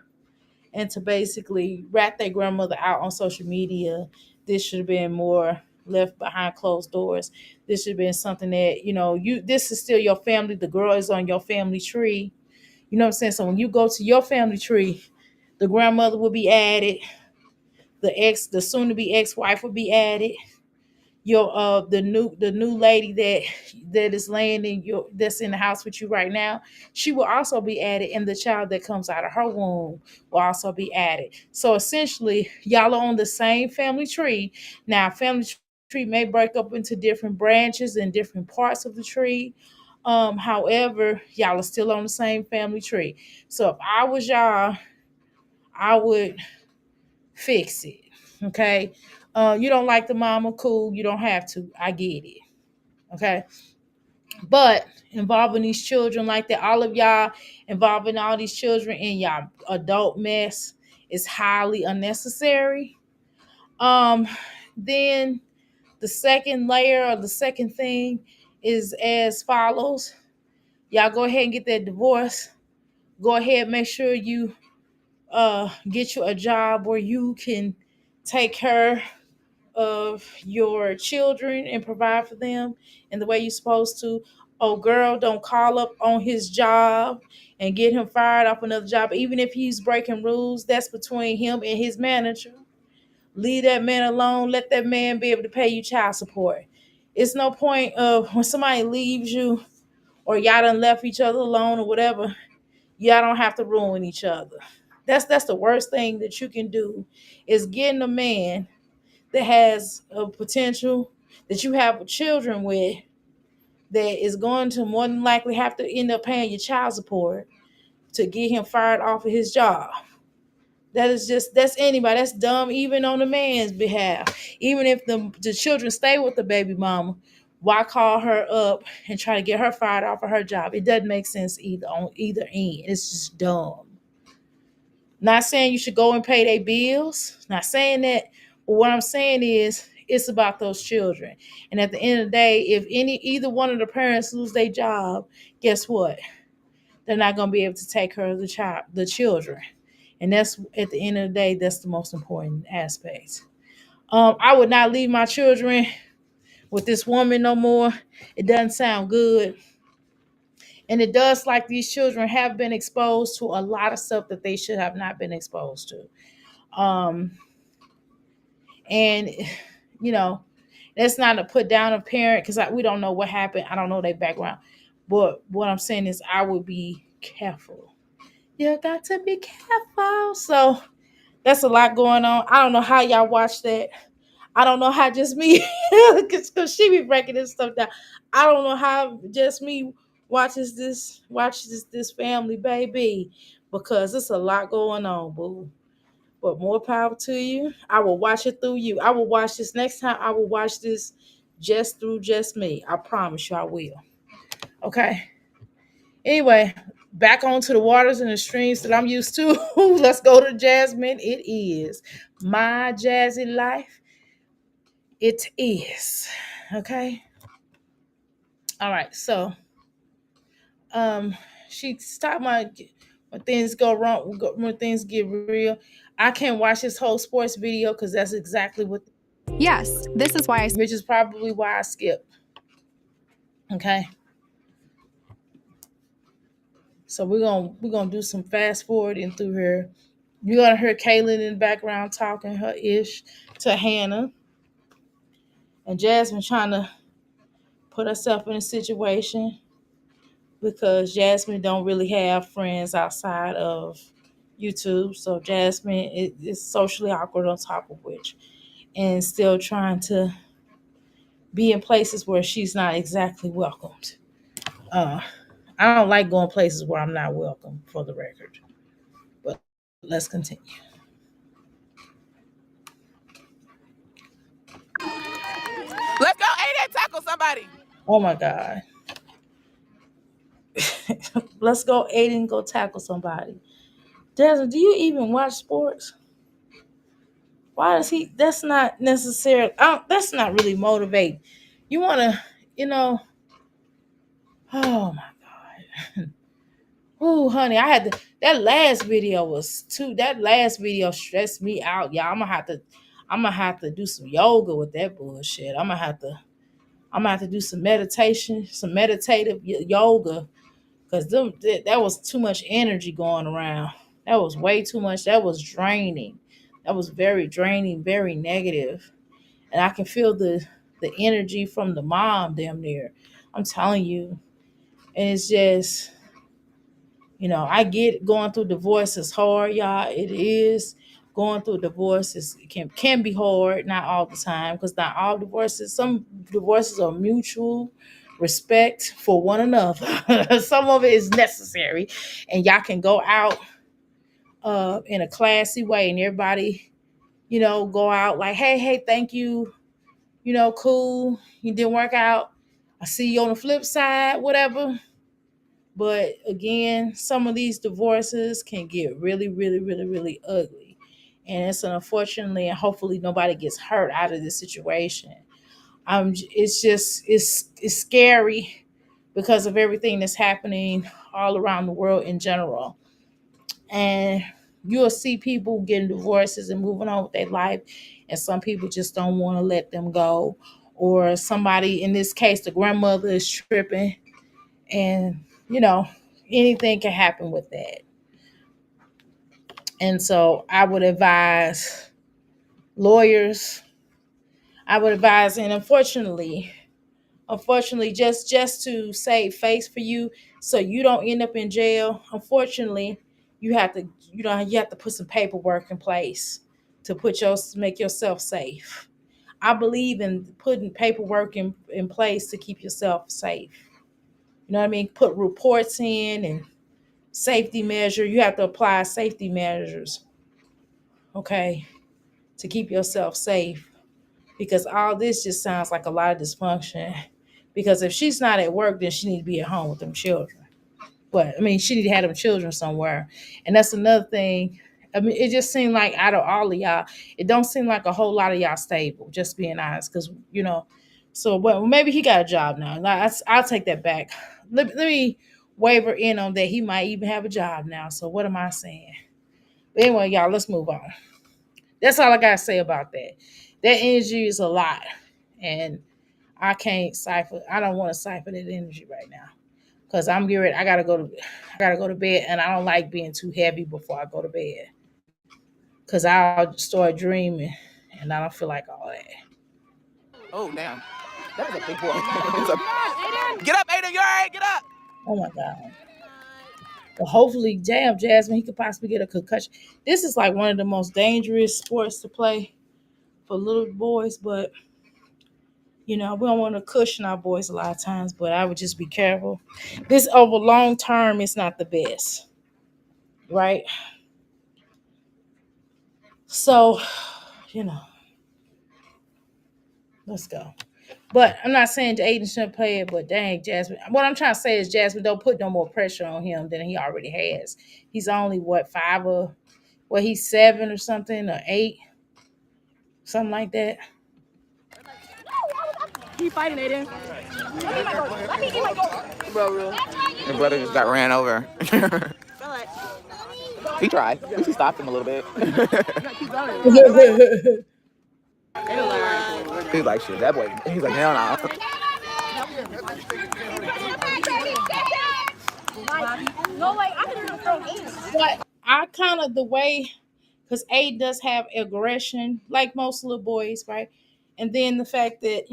and to basically rat their grandmother out on social media. This should have been more left behind closed doors. This should have been something that this is still your family. The girl is on your family tree. You know what I'm saying? So when you go to your family tree, the grandmother will be added, the soon to be ex-wife will be added, your the new lady that is laying in your that's in the house with you right now, she will also be added, and the child that comes out of her womb will also be added. So essentially y'all are on the same family tree. Now family tree may break up into different branches and different parts of the tree. However, y'all are still on the same family tree. So if I was y'all, I would fix it. Okay. You don't like the mama, cool. You don't have to. I get it. Okay. But involving these children like that, all of y'all involving all these children in y'all adult mess is highly unnecessary. Um, then the second layer or the second thing is as follows. Y'all go ahead and get that divorce. Go ahead, make sure you get you a job where you can take care of your children and provide for them in the way you're supposed to. Oh, girl, don't call up on his job and get him fired off another job. Even if he's breaking rules, that's between him and his manager. Leave that man alone. Let that man be able to pay you child support. It's no point of when somebody leaves you or y'all done left each other alone or whatever, y'all don't have to ruin each other. That's the worst thing that you can do is getting a man that has a potential that you have children with that is going to more than likely have to end up paying your child support to get him fired off of his job. That's anybody. That's dumb even on the man's behalf. Even if the children stay with the baby mama, why call her up and try to get her fired off of her job? It doesn't make sense either on either end. It's just dumb. Not saying you should go and pay their bills. Not saying that. But what I'm saying is it's about those children. And at the end of the day, if either one of the parents lose their job, guess what? They're not going to be able to take care of the children. And that's at the end of the day, that's the most important aspect. I would not leave my children with this woman no more. It doesn't sound good. And it does like these children have been exposed to a lot of stuff that they should have not been exposed to. Um, And you know, that's not to put down a parent because we don't know what happened. I don't know their background, but what I'm saying is I would be careful. You got to be careful. So that's a lot going on. I don't know how y'all watch that. I don't know how just me, because she be breaking this stuff down. I don't know how just me watches this family, baby, because it's a lot going on, boo. But more power to you. I will watch it through you. I will watch this next time. I will watch this just through just me. I promise you, I will. Okay. Anyway, back onto the waters and the streams that I'm used to. Let's go to Jasmine. It is my jazzy life. It is. Okay. All right. So, um, she stopped my when things go wrong, when things get real. I can't watch this whole sports video because that's exactly what. Yes, this is why I. Which is probably why I skip. Okay. So we're gonna do some fast forwarding through her. You're gonna hear Kaylin in the background talking her ish to Hannah, and Jasmine trying to put herself in a situation because Jasmine don't really have friends outside of YouTube. So Jasmine is socially awkward on top of which, and still trying to be in places where she's not exactly welcomed. Uh, I don't like going places where I'm not welcome, for the record. But let's continue. Let's go Aiden tackle somebody. Oh my God. Let's go Aiden go tackle somebody. Desmond, do you even watch sports? Why does he? That's not necessarily. That's not really motivating. You want to, you know. Oh my God. Oh, honey, I had to. That last video was too. That last video stressed me out, y'all. I'm gonna have to. I'm gonna have to do some yoga with that bullshit. I'm gonna have to. I'm gonna have to do some meditation, some meditative yoga, because that was too much energy going around. That was way too much. That was draining. That was very draining, very negative. And I can feel the energy from the mom damn near. I'm telling you. And it's just, I get going through divorce is hard, y'all. It is. Going through divorce can be hard, not all the time, because not all divorces. Some divorces are mutual respect for one another. Some of it is necessary, and y'all can go out in a classy way, and everybody, go out like, hey, thank you, cool. You didn't work out. I see you on the flip side, whatever. But again, some of these divorces can get really, really, really, really ugly. And it's unfortunately, and hopefully nobody gets hurt out of this situation. It's just, it's scary because of everything that's happening all around the world in general. And you'll see people getting divorces and moving on with their life. And some people just don't want to let them go. Or somebody, in this case, the grandmother is tripping, and anything can happen with that. And so I would advise lawyers. I would advise, and unfortunately, just to save face for you, so you don't end up in jail. Unfortunately, you have to put some paperwork in place to make yourself safe. I believe in putting paperwork in place to keep yourself safe. You know what I mean? Put reports in and safety measure. You have to apply safety measures, okay, to keep yourself safe, because all this just sounds like a lot of dysfunction. Because if she's not at work, then she need to be at home with them children. But I mean, she need to have them children somewhere. And that's another thing. I mean, it just seemed like out of all of y'all, it don't seem like a whole lot of y'all stable, just being honest. Because, so well, maybe he got a job now. I'll take that back. Let me waver in on that. He might even have a job now. So what am I saying? But anyway, y'all, let's move on. That's all I got to say about that. That energy is a lot. And I can't cipher. I don't want to cipher that energy right now. Because I'm getting ready. I gotta go to bed, and I don't like being too heavy before I go to bed. Because I'll start dreaming, And I don't feel like all that. Oh, damn. That is a big boy. Get up, Aiden. You're all right. Get up. Oh my God. But hopefully, damn, Jasmine, he could possibly get a concussion. This is like one of the most dangerous sports to play for little boys, but we don't want to cushion our boys a lot of times, but I would just be careful. This over long term is not the best, right? So, let's go. But I'm not saying Aiden shouldn't play it, but dang, Jasmine. What I'm trying to say is Jasmine, don't put no more pressure on him than he already has. He's only he's 7 or something, or 8, something like that. Keep fighting, Aiden. Bro, real. Your brother just got ran over. He tried. At least he stopped him a little bit. Keep going. He's like, shit, that boy. He's like, hell no. But I kind of the way, because A does have aggression, like most little boys, right? And then the fact that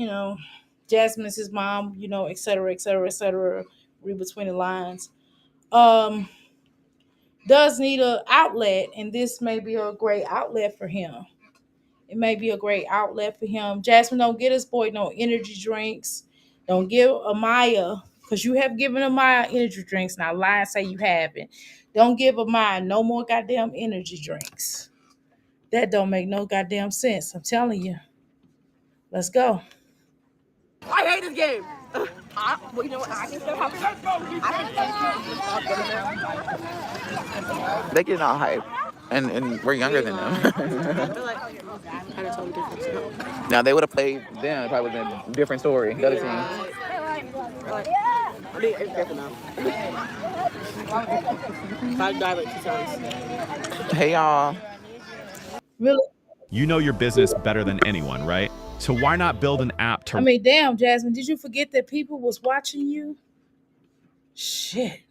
Jasmine is his mom, et cetera, et cetera, et cetera, read between the lines. Does need an outlet, and this may be a great outlet for him. It may be a great outlet for him. Jasmine, don't get his boy no energy drinks. Don't give Amaya, because you have given Amaya energy drinks. Now lie and say you haven't. Don't give Amaya no more goddamn energy drinks. That don't make no goddamn sense. I'm telling you. Let's go. I hate this game. You know what? I can still have They getting all hype. And we're younger than them. Now, they would have played them. It probably would have been a different story. The other team. I'm being careful now. I died like 2 times. Hey, y'all. Really? You know your business better than anyone, right? So why not build an app to... I mean, damn, Jasmine, did you forget that people was watching you? Shit.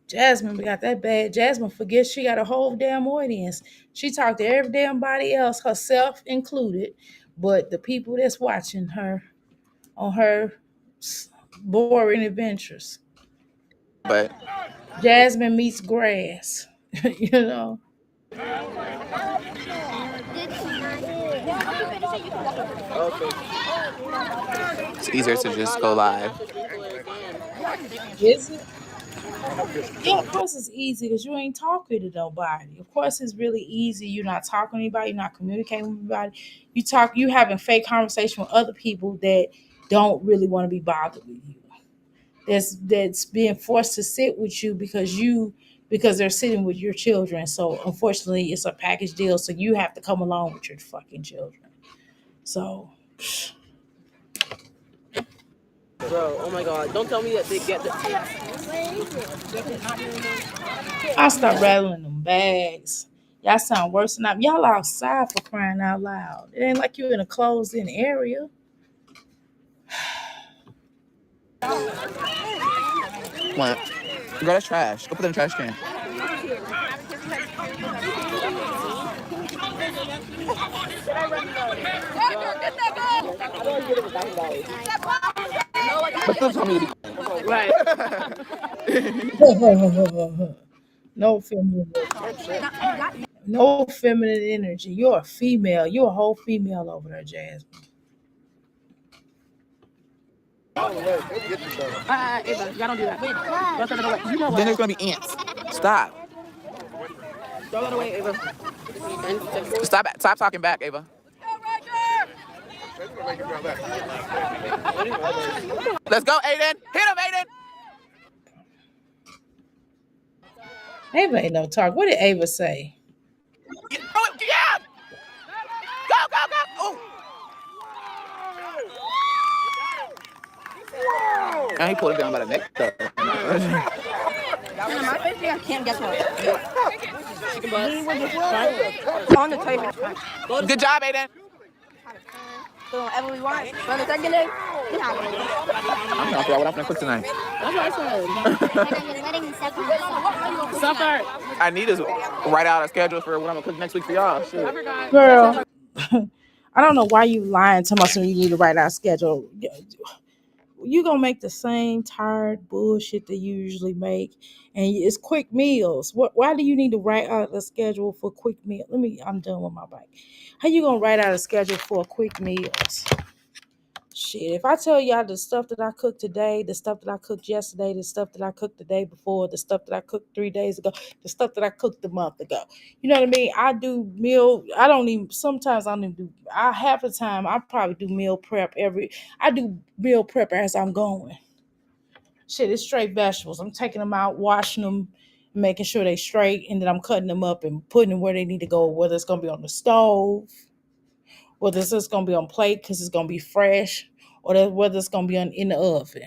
Jasmine got that bad. Jasmine forgets she got a whole damn audience. She talked to every damn body else, herself included, but the people that's watching her on her boring adventures. But Jasmine meets grass, it's easier to just go live. Is it? Yeah, of course it's easy because you ain't talking to nobody. Of course it's really easy. You're not talking to anybody. You're not communicating with anybody. You having fake conversation with other people that don't really want to be bothered with you. That's being forced to sit with you because they're sitting with your children. So unfortunately, it's a package deal. So you have to come along with your fucking children. So. Bro, oh my God. Don't tell me that they get the... I start rattling them bags. Y'all sound worse than I'm. Y'all outside for crying out loud. It ain't like you're in a closed-in area. What? Girl, that's trash. Go put it in the trash can. But still tell me to be Right. No feminine. No feminine energy. You're a female. You're a whole female over there, Jasmine. Ava, y'all don't do that. Don't throw it away. You know Then what? there's gonna be ants. Stop. Throw it away, Ava. Stop talking back, Ava. Let's go, Aiden. Hit him, Aiden. Ava ain't no talk. What did Ava say? Yeah. Go. Ooh. And he pulled him down by the neck. My favorite thing I can't guess what. Chicken butt. On the table. Good job, Aiden. So whatever we want. On the second day. I'm trying to figure out what I'm gonna cook tonight. That's what I said. Suffer. I need to write out a schedule for what I'm gonna cook next week for y'all. Shit. Girl, I don't know why you lying to me. You need to write out a schedule. You gonna make the same tired bullshit that you usually make, and it's quick meals. Why do you need to write out a schedule for quick meal? I'm done with my bike. How you gonna write out a schedule for quick meals? Shit, if I tell y'all the stuff that I cooked today, the stuff that I cooked yesterday, the stuff that I cooked the day before, the stuff that I cooked 3 days ago, the stuff that I cooked a month ago, you know what I mean? I do meal. I don't even. Sometimes I don't even do. I half the time I probably do meal prep every. I do meal prep as I'm going. Shit, it's straight vegetables. I'm taking them out, washing them, making sure they straight, and then I'm cutting them up and putting them where they need to go. Whether it's gonna be on the stove, whether it's just gonna be on plate because it's gonna be fresh, or whether it's gonna be in the oven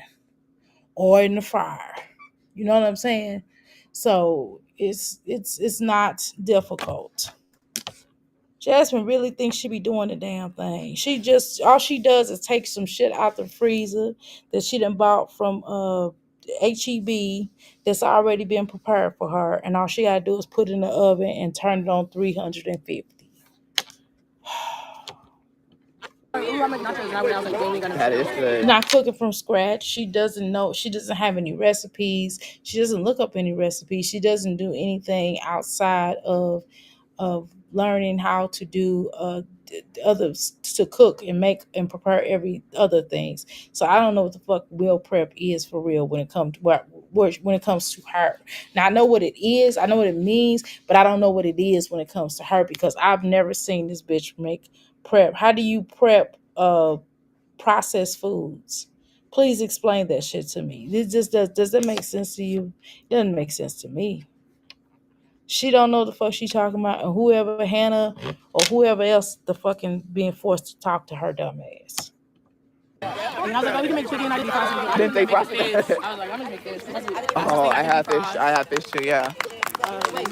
or in the fryer. You know what I'm saying? So it's not difficult. Jasmine really thinks she be doing the damn thing. She just all she does is take some shit out the freezer that she done bought from HEB that's already been prepared for her, and all she gotta do is put it in the oven and turn it on 350. That is good. Not cooking from scratch. She doesn't know. She doesn't have any recipes. She doesn't look up any recipes. She doesn't do anything outside of learning how to do others to cook and make and prepare every other things. So I don't know what the fuck meal prep is for real when it comes to when it comes to her. Now I know what it is. I know what it means, but I don't know what it is when it comes to her because I've never seen this bitch make prep. How do you prep processed foods? Please explain that shit to me. This just does that make sense to you? It doesn't make sense to me. She don't know the fuck she talking about, and whoever Hannah or whoever else the fucking being forced to talk to her dumb ass. And I was like, oh, we can make chicken. I can be processed. Didn't they I was process? like, I'm gonna make this. Oh, I have fish. I have fish too. Yeah. But I was like,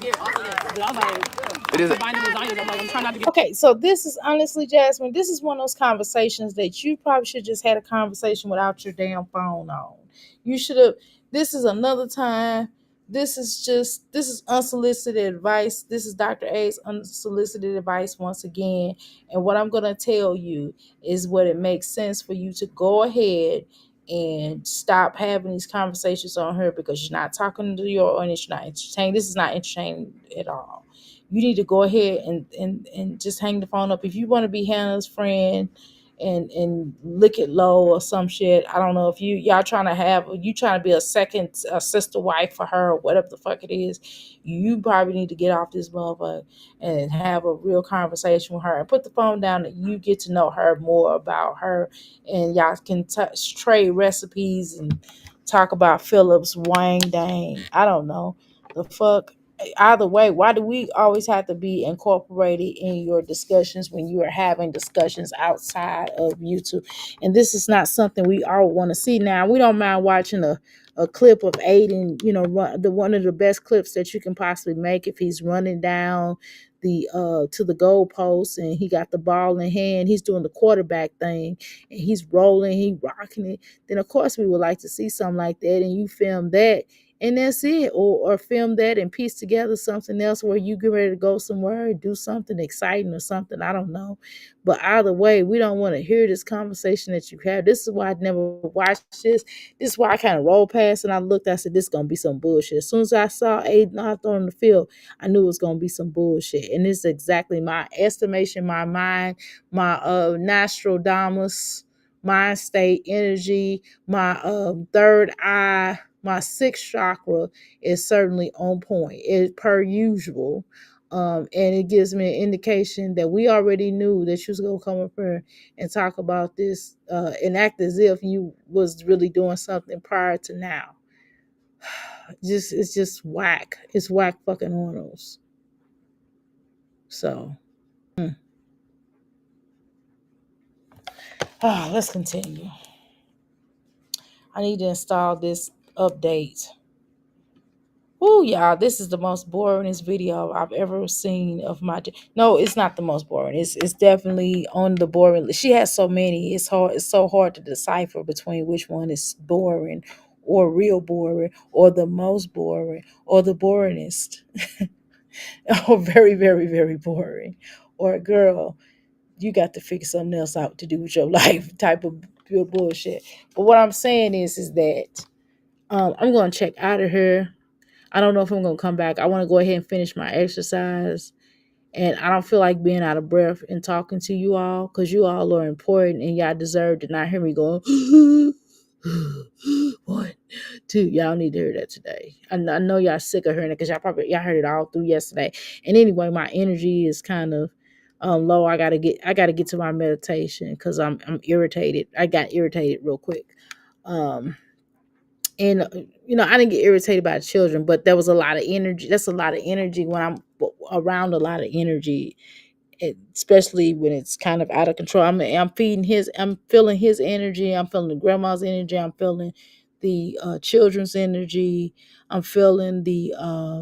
It is. combining lasagnas. I'm like, I'm trying not to get. Okay, so this is honestly, Jasmine, this is one of those conversations that you probably should just had a conversation without your damn phone on. You should have. This is another time. This is unsolicited advice. This is Dr. A's unsolicited advice once again. And what I'm gonna tell you is what it makes sense for you to go ahead and stop having these conversations on her because you're not talking to your audience, you're not entertaining. This is not entertaining at all. You need to go ahead and just hang the phone up. If you want to be Hannah's friend and lick it low or some shit, I don't know if y'all trying to have you trying to be a sister wife for her or whatever the fuck it is. You probably need to get off this motherfucker and have a real conversation with her and put the phone down and you get to know her more about her and y'all can trade recipes and talk about Phillips Wang Dang. I don't know the fuck. Either way, why do we always have to be incorporated in your discussions when you are having discussions outside of YouTube? And this is not something we all want to see. Now, we don't mind watching a clip of Aiden, one of the best clips that you can possibly make if he's running down the to the goalpost and he got the ball in hand, he's doing the quarterback thing and he's rolling, he rocking it. Then of course we would like to see something like that, and you film that and that's it, or film that and piece together something else where you get ready to go somewhere, do something exciting or something, I don't know. But either way, we don't want to hear this conversation that you have. This is why I never watched this. This is why I kind of rolled past and I looked, I said, this is gonna be some bullshit. As soon as I saw Aiden Hawthorne on the field, I knew it was gonna be some bullshit. And this is exactly my estimation, my mind, my Nostradamus mind state energy, my third eye, my sixth chakra is certainly on point, it per usual. And it gives me an indication that we already knew that you was gonna come up here and talk about this and act as if you was really doing something prior to now. It's just whack. It's whack fucking hornos. So let's continue. I need to install this update. Ooh, y'all, this is the most boringest video I've ever seen of my. No, it's not the most boring. It's definitely on the boring list. She has so many. It's hard. It's so hard to decipher between which one is boring, or real boring, or the most boring, or the boringest, or very, very, very boring, or girl. you got to figure something else out to do with your life type of bullshit. But what I'm saying is that I'm gonna check out of here. I don't know if I'm gonna come back. I want to go ahead and finish my exercise. And I don't feel like being out of breath and talking to you all because you all are important and y'all deserve to not hear me going, one, two. Y'all need to hear that today. I know y'all sick of hearing it because y'all heard it all through yesterday. And anyway, my energy is kind of low. I gotta get to my meditation because I'm irritated. I got irritated real quick. Um, and I didn't get irritated by children, but there was a lot of energy. That's a lot of energy when I'm around a lot of energy, especially when it's kind of out of control. I'm feeling his energy. I'm feeling the grandma's energy. I'm feeling the children's energy. I'm feeling the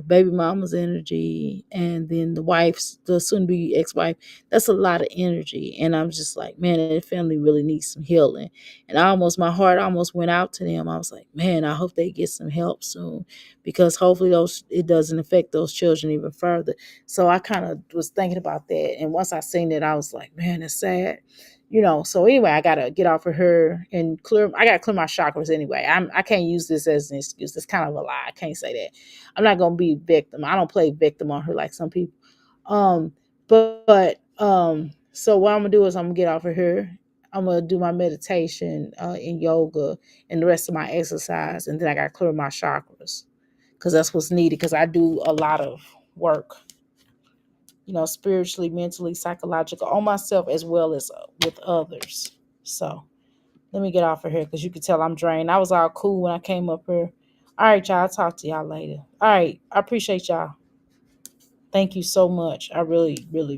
baby mama's energy, and then the soon-to-be ex-wife. That's a lot of energy, and I'm just like, man, that family really needs some healing. And my heart almost went out to them. I was like, man, I hope they get some help soon, because hopefully it doesn't affect those children even further. So I kind of was thinking about that. And once I seen it, I was like, man, it's sad. So anyway, I gotta get off of her and I gotta clear my chakras anyway. I can't use this as an excuse. It's kind of a lie. I can't say that. I'm not gonna be victim. I don't play victim on her like some people. So what I'm gonna do is I'm gonna get off of her. I'm gonna do my meditation in yoga and the rest of my exercise, and then I gotta clear my chakras because that's what's needed. Because I do a lot of work, spiritually, mentally, psychological, on myself as well as with others. So let me get off of here because you can tell I'm drained. I was all cool when I came up here. All right, y'all. I'll talk to y'all later. All right. I appreciate y'all. Thank you so much. I really, really, really.